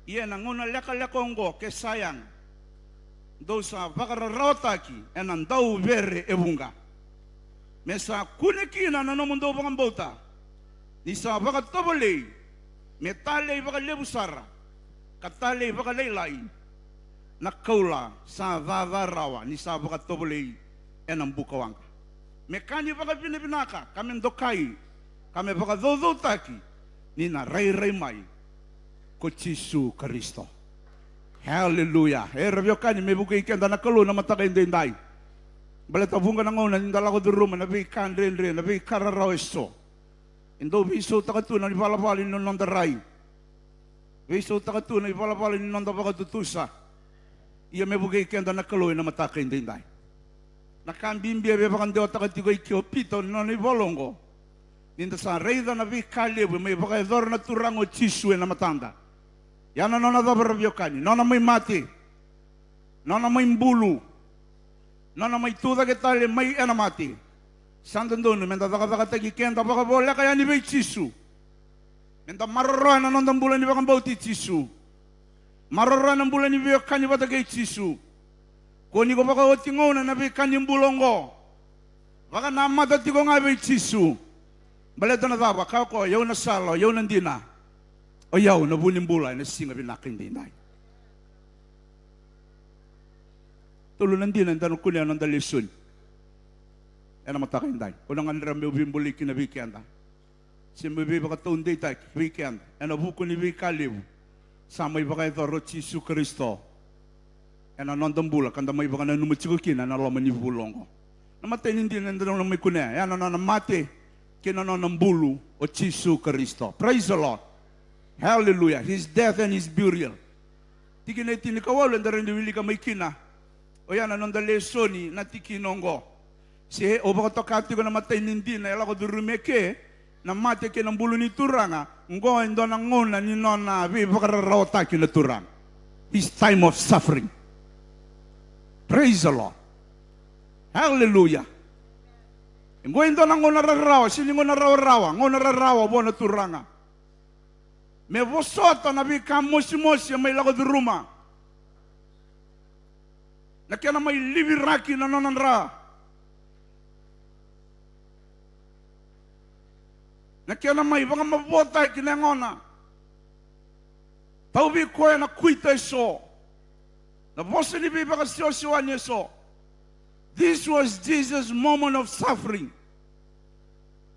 Ia nangona leka-lekongo ke sayang. Do sa baka rarotaki enan dau vere ebunga. Mesa kunekina na nomundo baka mbauta. Ni sa baka tobole. Metale baka lebusara. Katale baka leilai. Nakaula sa vavarawa ni sa baka tobole enang bukawanga. Mekani baka binabinaka kami ndokai. Kami baka dodo taki ni na ray mai ko Jisu Kristo. Hallelujah. Rabyo kani me buka ikenda na kalau na mataka indai. Baleta bunga na ngona indala ko duruma na bi kandre na bi kararaw eso. Indo biso takatu na ibalabali no nondaray. Biso takatu na ibalabali no nondabaka tutusa. Iya me buka ikenda na kalau na mataka indai. Nakambimbi be baka ndo takati ko ikiopito no ni bolongo. Ninda sa reida na vi kalebu may baka idor na turango Jisu na matanda. Yana nona dabarabiyokani, nona may mati, nona may mbulu, nona may tuda kitali may enamati. Sandan doon, menda daka-daka-tagi kenta baka bola kaya ni bay Jisu. Menda maroroan na nondang bulan ni bakang bauti Jisu. Maroroan ng bulan ni biyokani batagay Jisu. Kuni ko baka otingon na biyokani mbulongo. Baka namadati ko nga bay Jisu. Baleta na taba, kako, yaw na salo, yaw nandina. O yaw, nabunin bulay, nasinga binakin dinay. Tulo nandina, tanong kunya ng dalisun. Yan ang matakin day. Kunang anram may ubimbuli kinabikyan da. Simbibi baka taon day tayo, weekend. Yan ang buko ni Wikalib. Samay baka ito, ro Jisu Kristo. Yan ang nandang bula, kanda may baka nanumutsikukin, na nalaman ni bulong ko. Namatay hindi nandanong may kunya. Yan ang namate. Kinanonambulu o Jisu Kristo. Praise the Lord. Hallelujah. His death and His burial. Tiki na itinikawalan na rin niwili ka may kina. O yan, anong dalesoni na tikinongo. Si o baka tokati ko na matay nindi na yala ko durumeke na mate kinambulo ni turanga. Ngo endo na ngona ni nona vi baka rarota kinaturang. His time of suffering. Praise the Lord. Hallelujah. Ngoy ito na ngona rarawa, sili ngona rarawa, buwan na turanga. Me vosota na bika mosi-mosi may lakad ruma. Na kaya na may libiraki na nonanra. Na kaya na may baka mabota kinangona. Taubi ko na kuita iso. Na bosi ni baka siyo-siwan iso. This was Jesus' moment of suffering.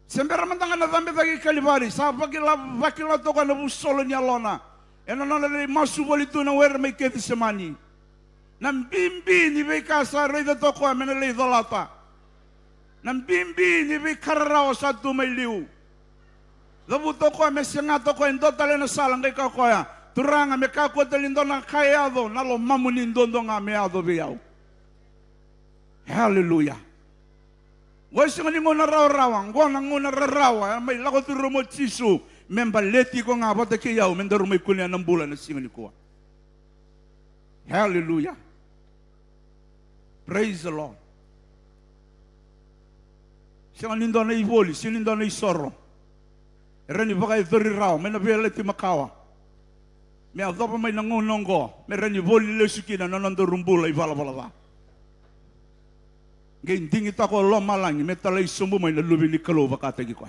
Sembera mantangan na dhambi tagi Kalvari, sa vakila toka na busolo ni Alona. Ena nona na masubali tu na wera may keti semani. Nam bimbi ni be kasa reida toko amena le idolata. Nam bimbi ni be kararawa sa tu may liu. Dabu toko ame senga toko endo tale na salang kay kakoya. Turanga me kako talindo na kayado nalo mamunin dondo nga meado biyao. Hallelujah. Wais nga ni ngona raw-rawang, ngona ngona rarawa, may lako turo mo chisu, membaleti ko nga bata kiyaw, mendaro may kunya ng bulan na singa ni kuwa. Hallelujah. Praise the Lord. Siya nindo na iboli, sinindo na isoro. Rani baka ithori raw, may nabiyaleti makawa. May adapa may nangunonggo, may rani boli lesukina nanandarumbula ibala-balaba. Ngayon dingit ako loma lang, may talay sumbo may nalubi ni Kalova katagi ko.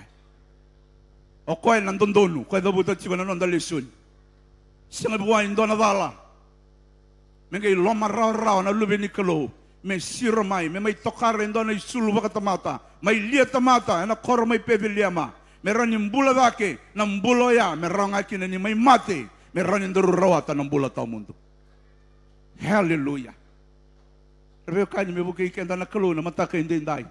O ko ay nandondonu, ko ay dabutat siya nanondalisun. Siya nga buwain doon na dala. May ngay loma raw-raw nalubi ni Kalova. May siromay, may tokarin doon ay suluba katamata. May liya tamata, na koro may pebiliama. Meron yung bula dake, ng buloya, meron nga kinani may mati. Meron yung darurawata ng bula tao mundo. Hallelujah. Pero kanya may bukay kenda na kalu na mataka hindi inday.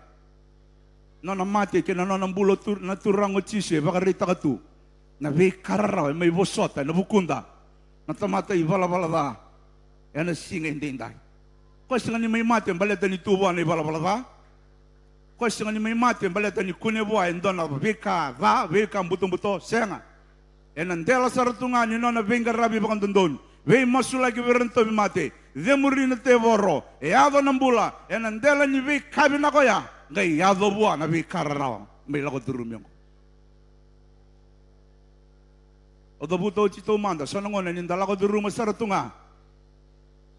Na mati kina na ng bulo na turango chise baka rita ka tu. Na may kararaw, may bosota, na bukunda. Na tamata ibala-bala da. Yan na singa hindi inday. Kasi nga ni may mati, baleta ni tuwa na ibala-bala da. Kasi nga ni may mati, baleta ni kunebuwa, endo na vika da, vika ang butong-buto, senga. Yan ang dela sa ratungan, yun na venga rabi bakang dundon. Vei masulagi verento mi mate, demuri na tevoro, e ado nambula, e nandela ni vei kabi na koya, ngai ado bua na vei kararawa, may lako turumyong. O dabuto chito manda, so nangona nindala ko turuma saratunga,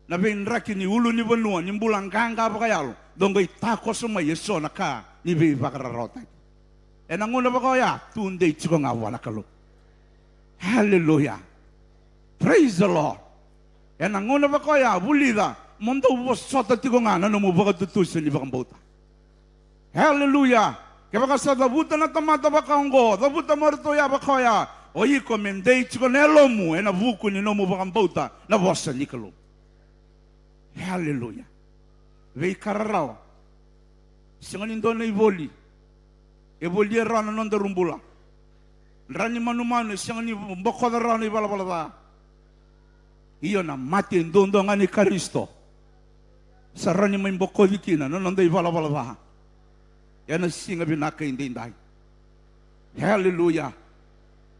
na vei nraki ni ulu ni banua, ni mbulang kanga pa kayalo, dongai tako suma yeso na ka, ni vei bakararota. E nanguna pa koya, tunde chiko nga wala kalo. Hallelujah. Praise the Lord. Yan ang una ba kaya, bulida, mundo wasota tiko nga, nano mo baka tutusin ni bakang bauta. Hallelujah. Kaya baka sa dabuta na tamata baka ngo, dabuta marito ya ba kaya, o iko mendei tiko nelo mo, na vuko ni no mo bakang bauta, na wasa ni kalo. Hallelujah. Vei kararaw. Singanin doon na iboli. Iboli rana non darumbula. Rani manumano, singanin bako na rana ibala-balada. Iyo na mati ndondo nga ni Kristo. Sarani may mboko dikina, no nonday vala-vala. Yan ang singa binaka hindi inday. Hallelujah.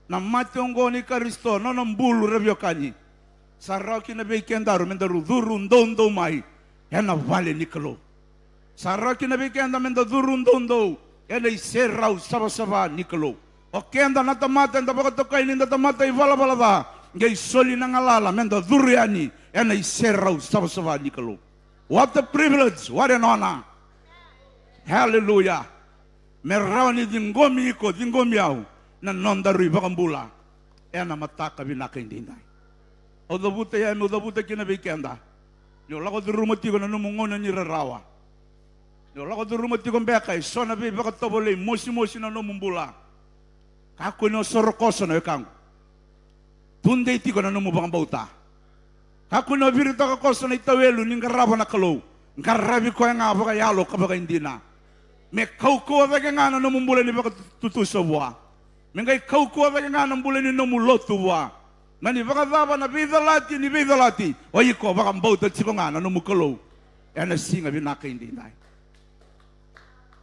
Na mati ongo ni Kristo, no nambulu rebyo kanyi. Sarao kinabay kendaro, mendaru duru ndondo mai. Yan na vale ni kalo. Sarao kinabay kenda menda duru ndondo. Yan ay serao saba-saba ni kalo. O kenda natamata, nda baka tokay ninda tamata ivala-vala. Ngay soli na ngalala, menda duriani, and ay serao saba-saba ni kalo. What a privilege, what an honor. Hallelujah. Meraw ni dingomi ko, dingomi au, na nondaru ibakambula. Yan na mataka binaka hindi inday. O dabuta yan, o dabuta kinabikenda. Yo lako durumati ko na numungona ni rarawa. Yo lako durumati ko mbekay, so na bibaka tabole, mosi-mosi na numumbula. Kako no sorokoso na ikango. Tunde iti ko na numubang bauta. Kako na birita ka koso na itawelo ning karaba na kalo. Ngarabi ko nga baka yalo kabaka hindi na. Me kaukuwa baka nga na numumbula ni baka tutuso buwa. Me ngay kaukuwa baka nga nambula ni numuloto buwa. Mani baka daba na bidalati ni bidalati. Oyi ko baka bauta chiko nga na numukalo. Yan na singa binaka hindi na.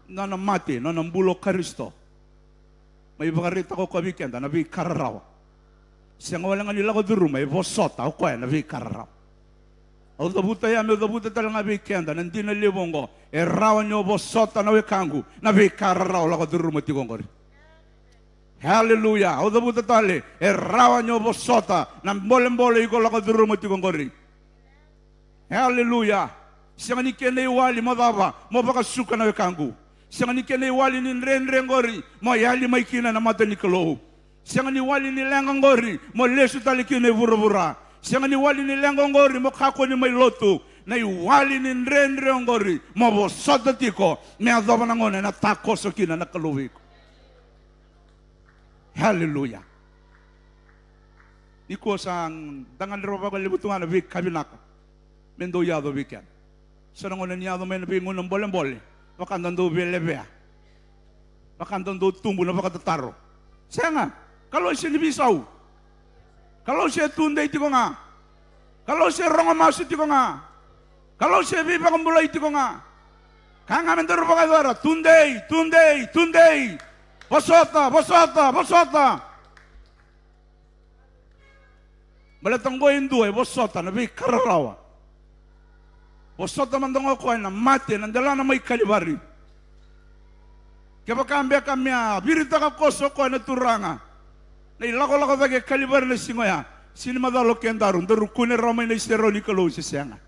Nanamati, nanambulo Kristo. May baka rita ko kabikenda na bi kararawa. Siya nga walang nila ko duro, may bosota, o kaya, nabi kararaw. O dabuta yan, may dabuta talaga nabi kenda, nandi na libong ko, rawan nyo bosota na wikangu, nabi kararaw, lako duro matigong ko rin. Hallelujah. O dabuta tali, rawan nyo bosota, nang bolem-bole ko lako duro matigong ko rin. Hallelujah. Siya nga ni kinaiwali, madaba, mo baka suka na wikangu. Siya nga ni kinaiwali ni ren-rengori, mo yali may kina na mata ni kalo. Siya nga ni wali ni lengangori, mo lesu tali kina vura-vura. Siya nga ni wali ni lengangori, mo kako ni may loto. na iwali ni nrenre ngori mo sota tiko me adova na ngone na takoso kina na kaluwiko. Hallelujah. Iko sang dangan roba ko libutungan na wik kabinaka. Mendo yado wikan. Sa ngone niya do men bingon ng bolem-bole. Pakandan do belebea. Pakandan do tumbo na pakatataro. Saya nga, kalau siya nibisaw. Kalau siya tunday tiko nga. Kalau siya rongamasi tiko nga. Kalau siya bibakambulay tiko nga. Kanga mendoro pakadara. Tunday. Bosota. Malatanggo Hindu bosota na bi kararawa. Bosota mandongo ko na mate nandala na may kalibari. Kaya kambia kamya birita ka koso ko na turanga. Na ilako dage kalibari na singoya. Sini madalo kendarun daru kune ramay na istero ni kalo sisanga.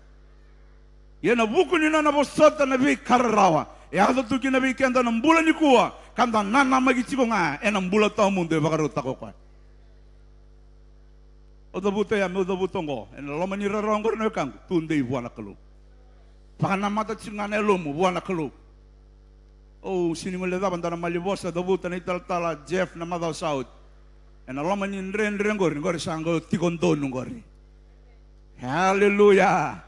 Yan na buku ni na bosota na bi kararawa. E hado tuki na bi kenda na mbula ni kuwa. Kanda nana magitiko nga e na mbula tao mundo e bakaruta ko kwa. Odabuto ya me odabutongo en loma ni rarongor no kang tunde buana kalo. Pakana mata tsingana lomo buana kalo. Oh sini mole da bandana malibosa dabuta na italtala Jeff na Madaw South. En loma ni ngor sango tikondono ngori. Hallelujah.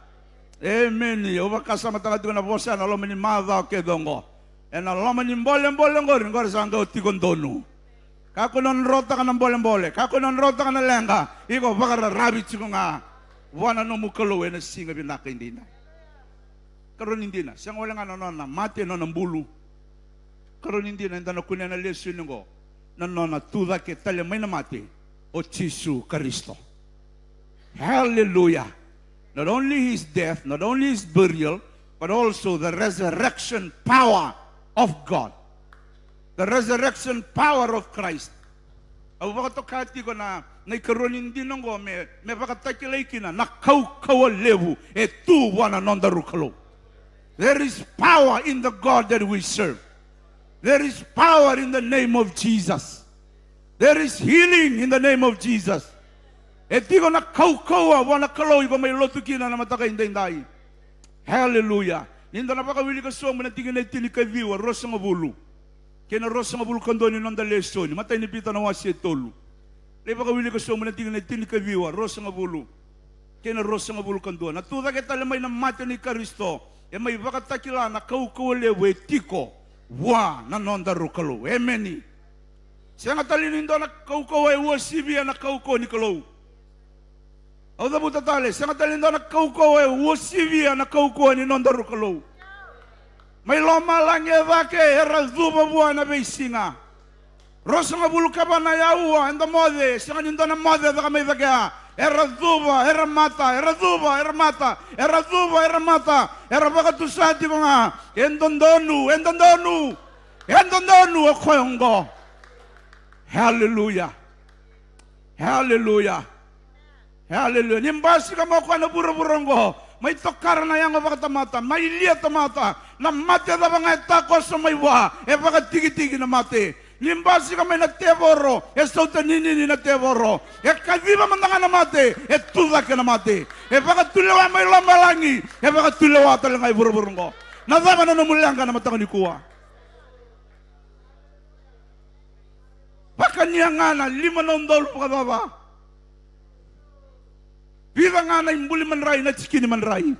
Amen. Oba kasama tanga na bosa na loma ni Madaw kedongo. En loma ni bolem ngor sango tikondono. Kako non rota ka ng bolem-bole. Kako non rota ka ng lenga. Iko baka rabi tsiko nga. Wana no mukalo na singa binaka hindi na. Karon hindi na. Siyang wala nga na mati no ng bulu. Karon hindi na. Hindi na kunya na lesson ngo. Na tuda ke tali may na mati. O Jesu Kristo. Hallelujah. Not only his death, not only his burial, but also the resurrection power of God. The resurrection power of Christ. Ang wakatokati ko na ikaronin din ng me pakatakilay kina na kau-kawalewu tu wana nondarukalo. There is power in the God that we serve. There is power in the name of Jesus. There is healing in the name of Jesus. Di ko na kau-kawa wana kalaw ko may lotu kina na mataka inday. Hallelujah. Ninda na pakawili ka suwang manatingin na itinikaviwa rosa nga bulu. Kena rosa nga bulu kandoni nonda lesoni. Matay ni pita na wasi tolu. Lepa kawili ko suwang manatingin na itinikaviwa rosa nga bulu. Kena rosa nga bulu kandoni. Natuda kita lamay na mati ni Kristo. E may bakatakila na kau-kawalewe tiko. Wa na nonda rukalo. Amen. Siya nga talinindo na kau-kawawe sibia na kau-kaw ni kalaw. O da buta tali. Siya nga talinindo na kau-kawawe sibia na kau-kaw ni nonda rukalo. May loma lang evake era zuba buana beisinga. Rosa nga bulu kaba na yaua enda mode. Siya nga nindo na mode da kami vake era zuba, era mata, era zuba, era mata, era zuba, era mata. Era baka tusati ko nga endondonu okoyongo. Hallelujah. Hallelujah. Hallelujah. Nimbasi ka mo ko na buro-burongo. May tokara na yang mata, may liya mata, na mati da mga takos sa may wa, baka tigi-tigi na mati. Limbasi ka may nagteboro, sauta nini na teboro, kaviva man nga na mati, tuda ka na mati. Baka tulawa may lamalangi, baka tulawa talaga ay buro-burong ko. Nadama na numulang ka na matang ni kuwa. Baka niya nga na, 5 na undol pa baba. Bilang nga na imbuli man ray na tsikini man ray.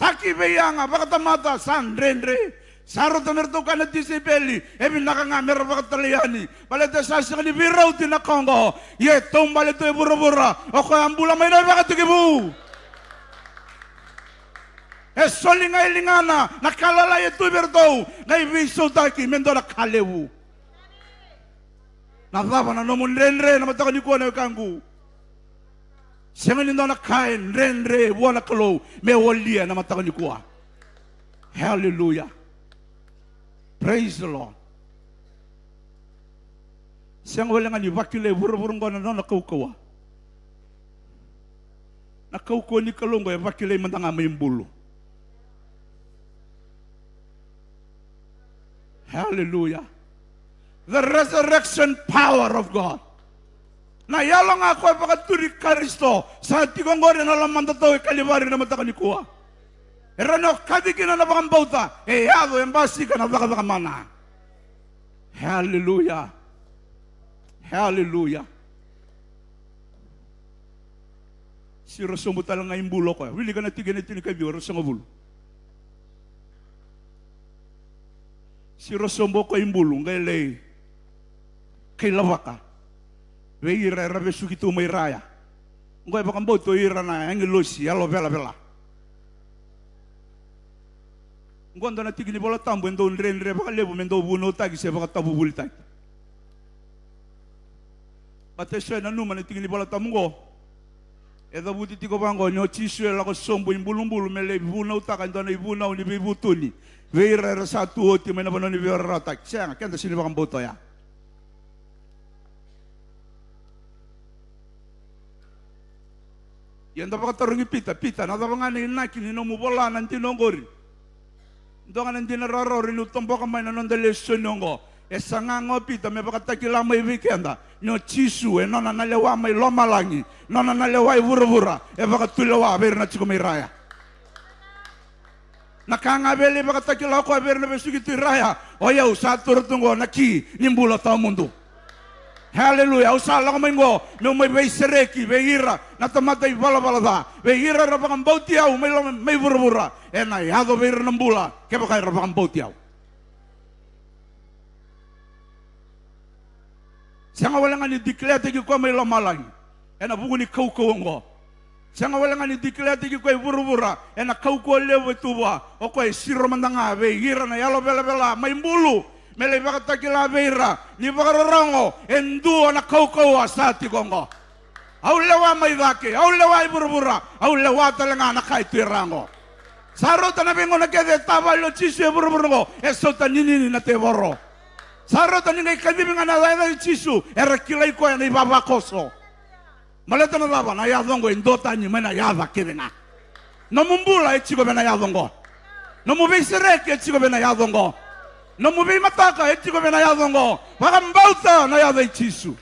Taki beya nga baka tamata san renre. Saro tamerto ka na disipeli. Ebi naka nga meron baka talayani. Balita sa siya ni biraw tinakongo. Ye tong balito e bura-bura. O kaya ambula may na baka tigibu. E soli nga ilingana. Nakalalay ito berto. Nga ibiso taki mendo na kalewu. Nadaba na nomun renre na mataka ni kuwa na kangu. Siya nga nindo na kain, renre, buwan na kalaw, may walia na mataka ni kuwa. Hallelujah. Praise the Lord. Siya nga wala nga ni wakile, buro-burong ko na nakaukawa. Nakaukawa ni kalungo, wakile mandanga may bulo. Hallelujah. The resurrection power of God. Na yalo nga ako ay pakaturi Kristo. Sa tigongore na lamang tataw kaliwari na matakanikuha. Erano kadikina na bakang bauta. Yado yung basi ka na bakakamana. Hallelujah. Hallelujah. Si Rosomo talang ngayong bulo ko. Wili ka na tigin ito ni Kabiyo, Rosomo bulo. Si Rosomo ko yung bulo, ngayon kay lawaka. Wei ira rabe sukitu may raya. Ngoy bakang boto ira na ang losi, alo vela vela. Ngondo na tigini bola tambo endo nre baka lebu mendo buno tagi se baka tabu bultai. Pateswe na numa na tigini bola tamgo. Eda buti tigo bango nyo chiswe la ko sombo imbulumbulu mele buno takan dona ibuna ni bibutuni. Veira sa tuoti mena bono ni vera tak. Siang kenda sini bakang boto ya. Yang dapat katarungi pita, nada bangane naki ni nomu bola nanti nongori. Ndonga nanti nararori nutombo kamay na nondele sonongo. Esangango pita me bakataki mai weekenda. Nyo chisu e nona nalewa mai loma langi. Nona nalewa vura bakatulewa ber na chiko mai raya. Nakanga bele bakataki lako ber na besugi tu raya. Oya usatur tungo naki nimbula ta mundo. Hallelujah. Usala ko maingo, may sereki, beira, natamata bala da. Beira rabakang bautiaw, may burubura. Na yado beira ng bula, kaya kay rabakang bautiaw. Siya nga wala nga ni diklete ki ko may lamalang. Na buko ni kaukaw ngo. Siya nga wala nga ni diklete ki ko ay burubura. Na kaukaw lewe tuwa. O ko ay siro mandanga, beira na yalo bela, may bulu. Mele baka takila beira, ni baka rorongo, enduo na kaukawa sa tigongo. Au lewa may dake, au lewa iburubura, au lewa talaga na kay tirango. Saro tanabingo na kede tabalo chisu iburuburo, esota ninini na teboro. Saro taninga ikadibinga na laida chisu, erakilay ko yan ibabakoso. Maleta na laba, na yadongo, indota ni mena yada kiringa. Nomumbula ichigo bena yadongo. Nomubisireke ichigo bena yadongo. No mubi mataka etiko bena yadongo bakambauta na yada ichisu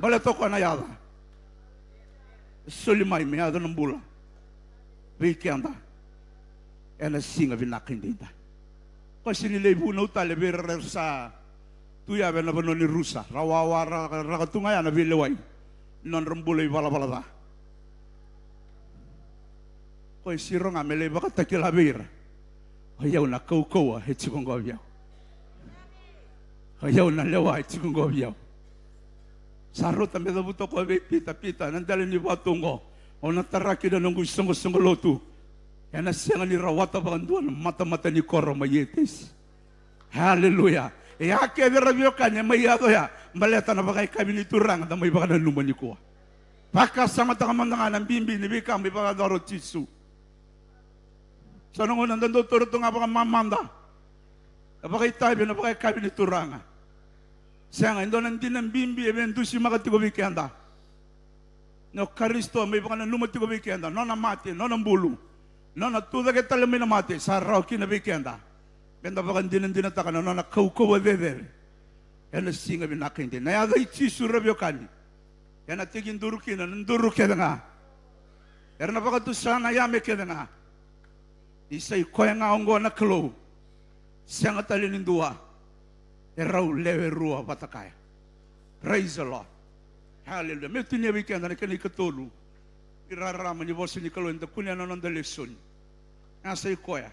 bale toko na yada solimai me yada nambula weekenda ena singa vinakindinda ko sinile buno tale bersa tuya bena banoni rusa rawawa rakatunga ya na bilewai non rambula bala da ko sironga mele bakatakila beira. Ayaw na kaukawa, hetikong gobyaw. Ayaw na lewa, hetikong gobyaw. Sarot ang medabuto ko, pita, nandali ni Watungo. O nataraki na nung gustong lotu. Yan na siya nga ni Rawata Banduan, mata-mata ni Koro Mayetes. Hallelujah. Iyake verabyo kanya, mayado ya. Maleta na bakay kami ni Turang, na may baka na lumanikuha. Pagkasama takamandanga ng bimbi, nibikang may baka darot chisu. So nung unang dandotoro ito nga baka mamanda. Napakay tabi, napakay kabi ni Turanga. Siya nga, ito nandin ng bimbi, evento si makatigubi kenda. No Karisto, may baka na lumatigubi kenda. No na mati, no na bulu. No na tuda kita lamin na mati, sa raw kinabi kenda. Kenda baka din nataka no na kaukawa vever. Yan na singa binakindi. Nayada ichisu rabyo kani. Yan na tigin durukina, nanduruk keda nga. Yan na baka to sana yame keda nga. Isay ko yang aonggo na klo. Siya nga talinin dua. Eraw lewe rua batakaya. Praise the Lord. Hallelujah. May tinya weekend na kanay katulu. Irarama ni boso ni kalo. Ito kunya na nanda lesson. Nasay ko ya.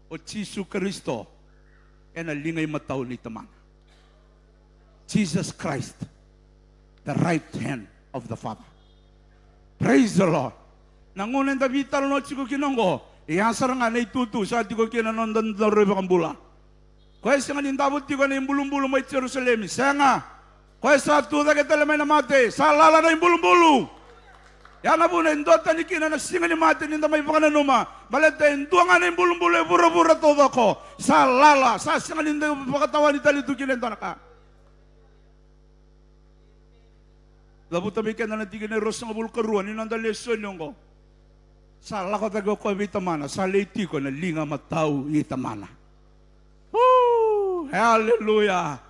O Chisu Kristo. E nalingay mataw ni tamang. Jesus Christ. The right hand of the Father. Praise the Lord. Nangunan da vital no chiko kinongo. Iasar nga na itutu sa ati ko kinanondan na reba kang bula. Kaya sa nga nindabot ti ko na yung bulong-bulong may Jerusalem. Saya nga, kaya sa tuda kita lamay na mate, sa lala na yung bulong-bulong. Yan na po na indota ni kina na singa ni mate, ninda may baka na numa. Balita, indua nga na yung bulong-bulong, bura-bura todo ko. Sa lala, sa singa ninda yung pakatawa ni talito kinenta na ka. Labot tabi ka na natigin na ros ng bulkaruan, inanda lesson yung ko. Sa lako tago ko itamana, sa leiti ko na linga mataw itamana. Woo! Hallelujah!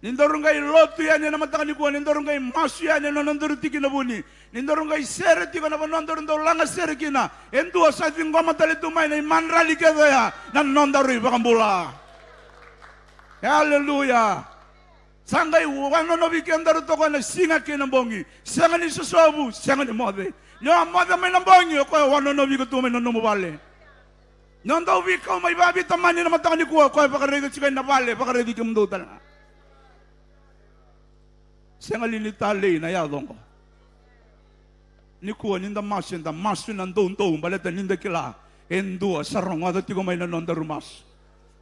Nindorong kay lotu yan na matakan ni kuwa. Nindorong kay masu yan na nandoro tiki na buni. Nindorong kay sere tiko na nandoro ndo langa sere kina. Endua sa ating matali tumay na imanrali ka ya. Nanondaro ibakambula. Hallelujah. Sangay wano no bikendaro toko na singa kinambongi. Sanga ni susobu, sanga ni mode. Nyo amada may nambongi ko wano no bikutumay no numubale. Nondaw bikaw may babi tamani na matakan ni kuwa ko pakarego chikay na bale, pakarego kimdo talaga. Sanga linitali na yadong ko. Ni kuwa ninda masu nandong baleta ninda kila. Endua sarong wado tiko may nanonda rumas.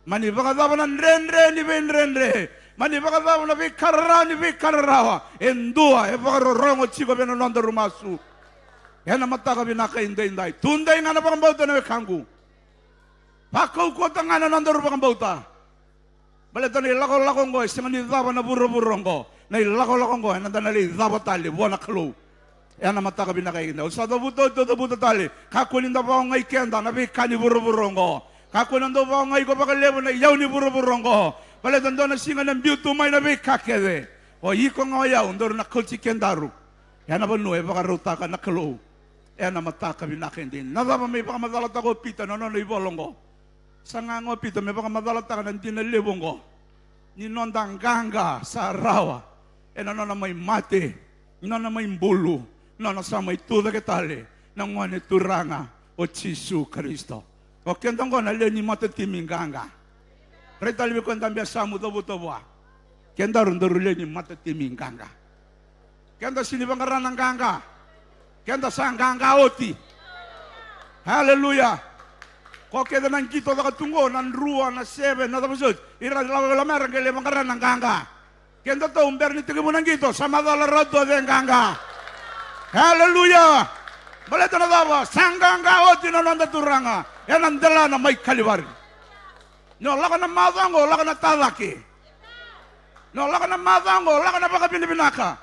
Mani baka daw na renre. Mani baka daw na bikararawa. Endua baka rorongo chiko may nanonda rumasu. Yan na mataka binaka inday. Tunday nga na bakang bauta na kangu. Pakaw ko ta nga nanonda bakang bauta. Baleta ni lako-lakong ko. Isang nidaba na buro-burong ko. Na lako-lakong ko. Nanda na li daba tali. Buwan na kalo. Yan na mataka binaka inday. Sa buto tali. Kakunin na ba akong ngay kenda. Nabikani buro-burong ko. Kakunan daw ba ngay ko pakalebo na iyaw ni buro-burong ko. Palitan daw na singa ng beauty may nabi kakede. O iko nga yaw, ndoro na kulsi kendaru. Yan na ba nuwe, baka ruta ka na kalo. Yan na mataka binakin din. Nada ba may baka madalat ako pita, no ibolong ko. Sa nga nga pita, may baka madalat ako ng dinalibong ko. Ninondang ganga sa arawa. Yan na may mate, na may bulu, na sa may tuda ketali, nang wani turanga o Jisu Kristo. O kentang ko na ni mata timing ganga. Reta libi ko ndambia samu tobu. Kenta runduru ni mata timing ganga. Kenta sini bangkaran ng ganga. Kenta sang ganga oti. Hallelujah. Ko keda nang kito da katungo nan rua na sebe na tapos ira la merang kele bangkaran ng ganga. Kenta to umber ni tigimu nang kito sama dala rodo den ganga. Hallelujah. Baleta na dawa sang ganga oti na nanda turanga. Yan ang dala na may kaliwari. No, laka na matango, laka na talaki. No, laka na matango, laka na baka binibinaka.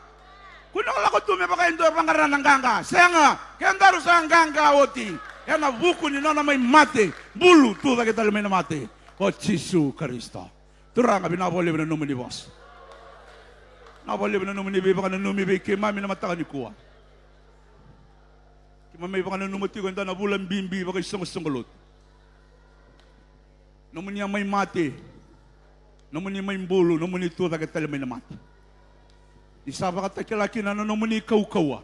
Kung laka tume baka indo pangaran ng ganga. Saya nga, kaya daru sa ganga oti. Yan na buko ni na may mate. Bulu, tuta kita lumay na mate. O Jisu Kristo. Turanga, binaboli na numuni boss. Naboli na numuni, baka na numibi, kimami na mataka ni kuwa. May baka nanumati ko na bulan bimbi baka isang kulot. Namun niya may mati. Namun niya may bulo. Namun ito tagatala may namati. Isa baka takilaki na namun ni kaukawa.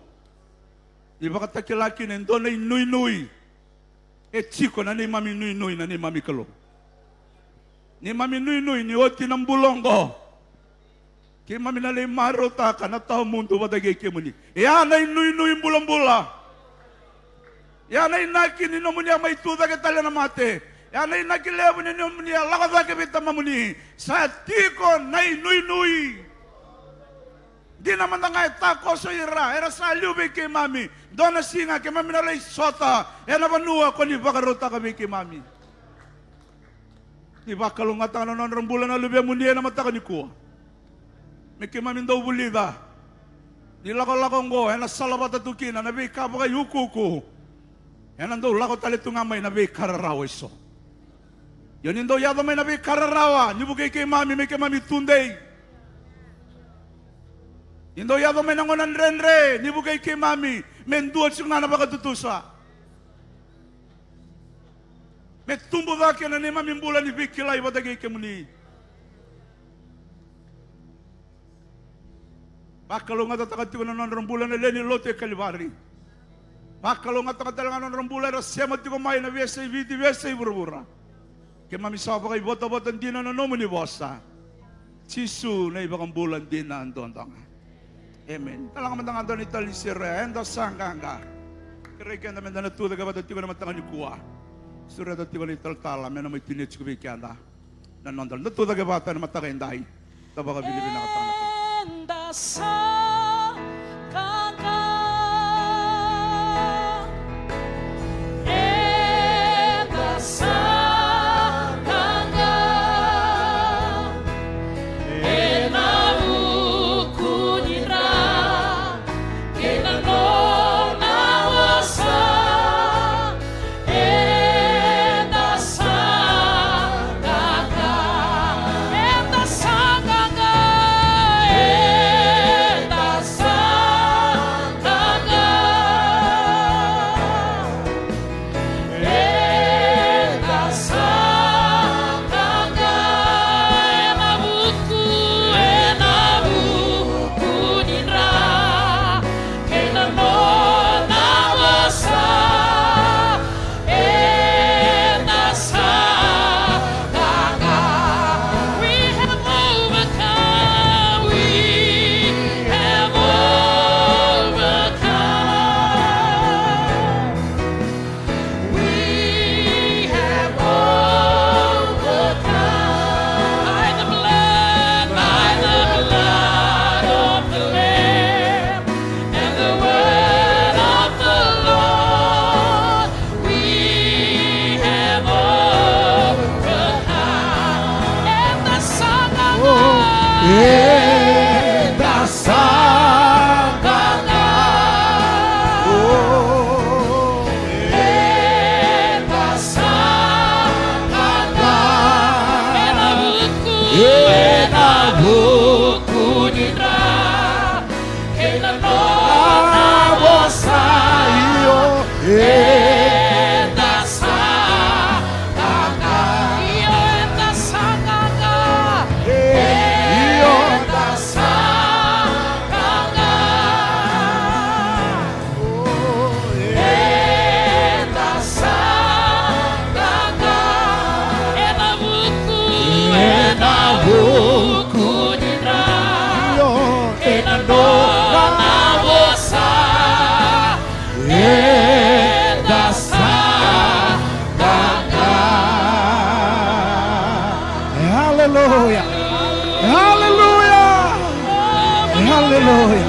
Di baka takilaki na doon ay nuy-nuy. Chiko na ni mami nuy-nuy na ni mami kalo. Ni mami nuy-nuy ni oti ng bulong ko. Kaya mami na lang marota ka na tao mundo batagay kaya mo ni. Yan ay nuy-nuy bulang-bula. Yan ay nakin mo niya may tuda kitala na mate. Yan ay nakilevo mo niya lakasa kibita mamuni. Sa tiko na nuy-nuy. Di naman na nga tako so ira. Era sa lubi kay mami. Doon na singa kay mami na lay sota. Yan na banua ko ni bakaruta kami kay mami. Di ba kalungatan na rambulan na lubi mo niya na mataka ni ko. May kay mami daw bulida. Di lako-lakong ko. Yan na salabat at tukina. Nabi ka pa kay hukuku. Yan ang daw lako talito nga may nabi kararawa iso. Yan yung daw yata may nabi kararawa. Nibugay kay mami, may kay mami tunday. Yan daw yata may nangunan renre. Nibugay kay mami, may duwat siyang nanapakatutusa. May tumbo da kaya na ni mami bulan ni Bikilay batagay kay muni. Bakalo nga tatakati ko na ng bulan na Lenny Lote Kalibari. Bakalo nga takatalangan ng rambulan na siya matikumay na viyasa ibura-bura. Kaya mami sapa kay bota-bota din na nomo ni Bosa. Jisu na ibang bulan din na andon. Amen. Talang matang andon ito ni Sire. Endo sanganga. Kaya kaya naman na natuda ka ba dati ko naman tangan yung kuha. Sure dati ko na italtala. May naman itinit ko bigyan na. Nanondal. Natuda ka ba ito na matakainday. Taba ka bilibin na katana ko. Enda sa kaka Haleluya. Haleluya. Haleluya.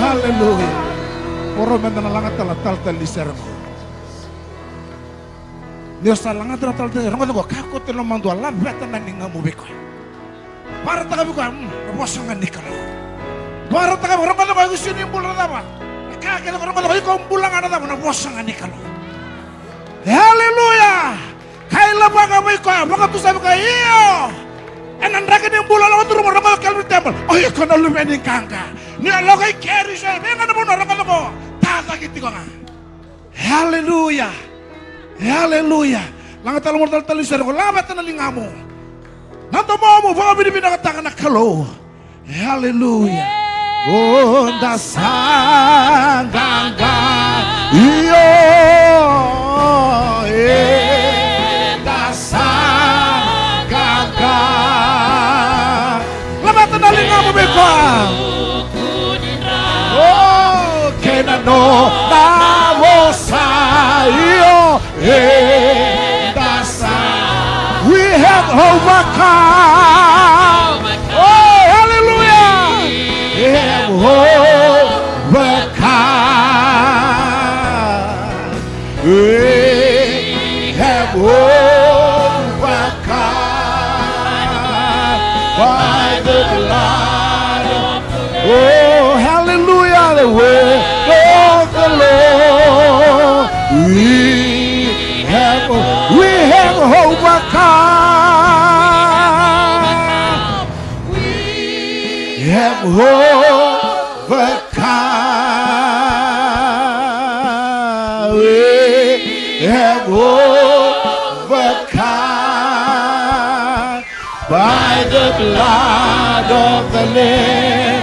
Haleluya. Orang mendalangat tal di sermo. Dia salangat tal orang kata kako telo mandu Allah betan ninga mu beko. Para taga beko bosangan nikalo. Para taga orang kata ko sini bulan apa? Kakek orang kata ko bulan ada apa bosangan nikalo. Haleluya. Kaila baga beko baga tu sabe ka iyo. Enan raga ni bulan lawan turun orang kata kalbi temple. Oh iya kono lu mening kangka. Ni lokai keri sa menga na bono orang kata ko. Tata kiti ko nga. Haleluya. Haleluya. Langat talu mortal talisar ko labat na lingamo. Nanto mo baka binibinakatakan na kalo. Haleluya. Oh dasanganga iyo dasanganga. Labat na lingamo beko. Oh kenano namosayo. We have overcome. Oh, hallelujah. We have overcome. We have overcome by the blood of the Lamb. Oh, hallelujah. The word of the Lord. We have overcome. We have overcome. We have overcome by the blood of the Lamb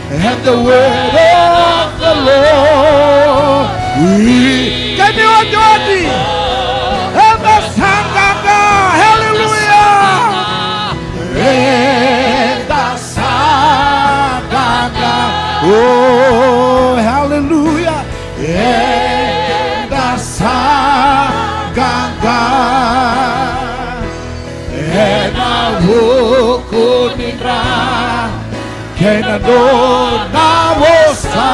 and the word of the Lord. Can you adore me? Oh, hallelujah. Dasanganga enavukunindra kenanonawosa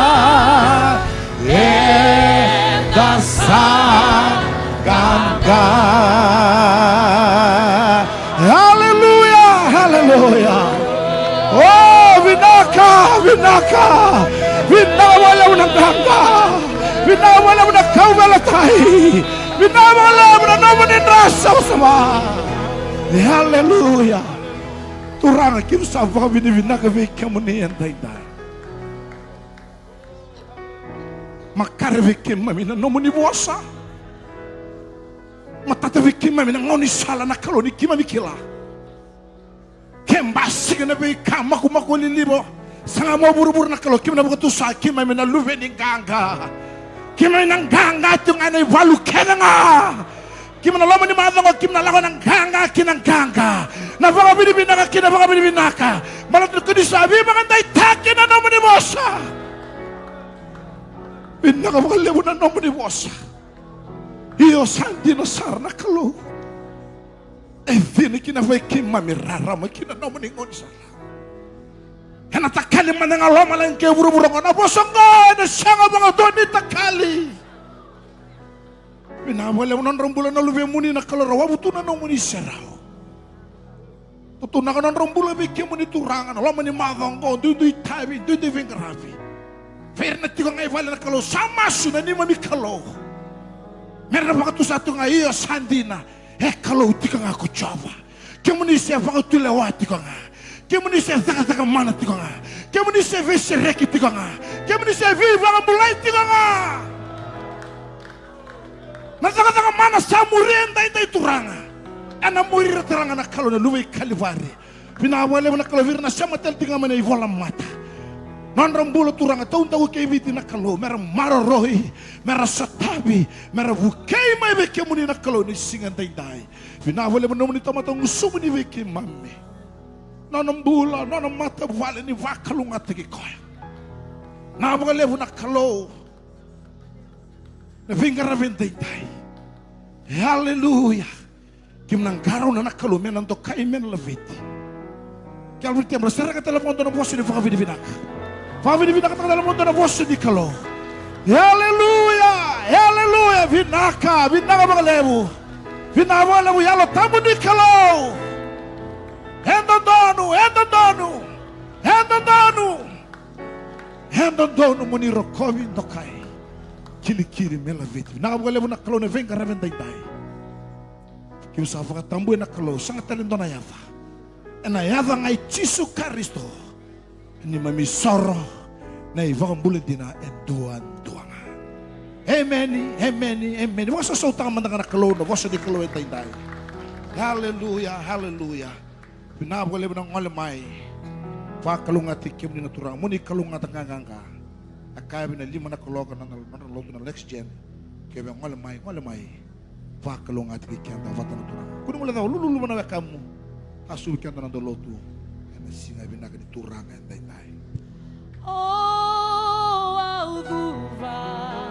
dasanganga. Hallelujah, hallelujah. Oh, Vinaka, Vinawala unaganga, Vinawala unakawalatai, Vinawala unanamunindasa usama. Hallelujah. Turanga kimsava Vinaka vekamuni andaida. Makarvekim mamina nomuni bosa. Matatavikim mamina ngoni sala na kaloni kimamikila. Kembasi kena be kamaku makulilibo. Sanga mo buru-buru na kalo kim na buka tusa kim ay na luve ni ganga. Kim ay nang ganga tung anay walu kena nga. Kim na lama ni madang o kim na lako ng ganga kinang ganga. Na baka binibinaka kina baka binibinaka. Malat ko di sabi maganda itakin na naman ni Mosa. Binaka baka lewo na naman ni Mosa. Iyo sandi na sar na kalo. Evini kinafay kimamirara mo kinanaman ni Ngonsa. Kaya natakali man nga loma lang kayo buru-buru ko. Nabosong ko na siya nga mga doon ni takali. Pinawala mo ng rambulan na lubi muni na kalarawa. Buto na nung muni sirao. Tutunakan ang rambula bigyan mo ni turangan. Alam mo ni magang ko. Duduy tabi. Duduy vingarabi. Fair na tigo nga iwala na kalo. Sama suna ni mami kalo. Meron na baka to sa ito nga iyo sandi na. Kalo tigo nga ako chaba. Kaya mo ni siya baka tulawat tigo nga. Kaya mo ni siya saka mana tigo nga. Kaya mo ni siya vese reki tigo nga. Kaya mo ni siya viva nga mulay tigo nga. Nasaka mana sa murenda ita ituranga. Ana murir teranga na kalo na luway kalivari. Pinawale mo na kalavir na siya matel tinga mana ivola mata. Non rambulo turanga taun tau kay viti na kalo. Mera marorohi, mera satabi, mera vukay may veke mo ni na kalo ni singan day. Pinawale mo na mo ni tamatang usumo ni veke mami. Non rambula, non mata vale ni vakalunga tigi koya. Nawale mo na kalo. Na vingara venday. Hallelujah. Kim nang garaw na nakalo men ang dokay men laviti. Kaya alviti amra sara ka telepon na voce ni Fabi Divinak. Fabi Divinak ka telepon na voce di kalo. Hallelujah. Hallelujah. Vinaka mga lebu. Vinawala mo yalo tamo di kalo. Hendodono. Hendodono mo ni Rokovi dokay. Kili men laviti. Vinawala mo nakalo na venga ravenday. Kim sa faka tambu na kalo sangat talento na yava. Na yava ngai Jisu Kristo. Ni mami soro na iva bulan dina duan. Amen. Wasa sa utang man na kalo na wasa di kalo tay. Hallelujah. Pinabole mo ng ngalamay. Fa kalungati kim ni naturang muni kalungat ang ka. Akaya na lima na kalogan na logo na next gen. Kaya ngalamay. Vakalong at kikyan na vatan na turang. Kuno mo lang daw, lulu mo na kamu. Asul kyan na dolotu. Kaya sinabi na ganit turang at day. Oh, Alduva.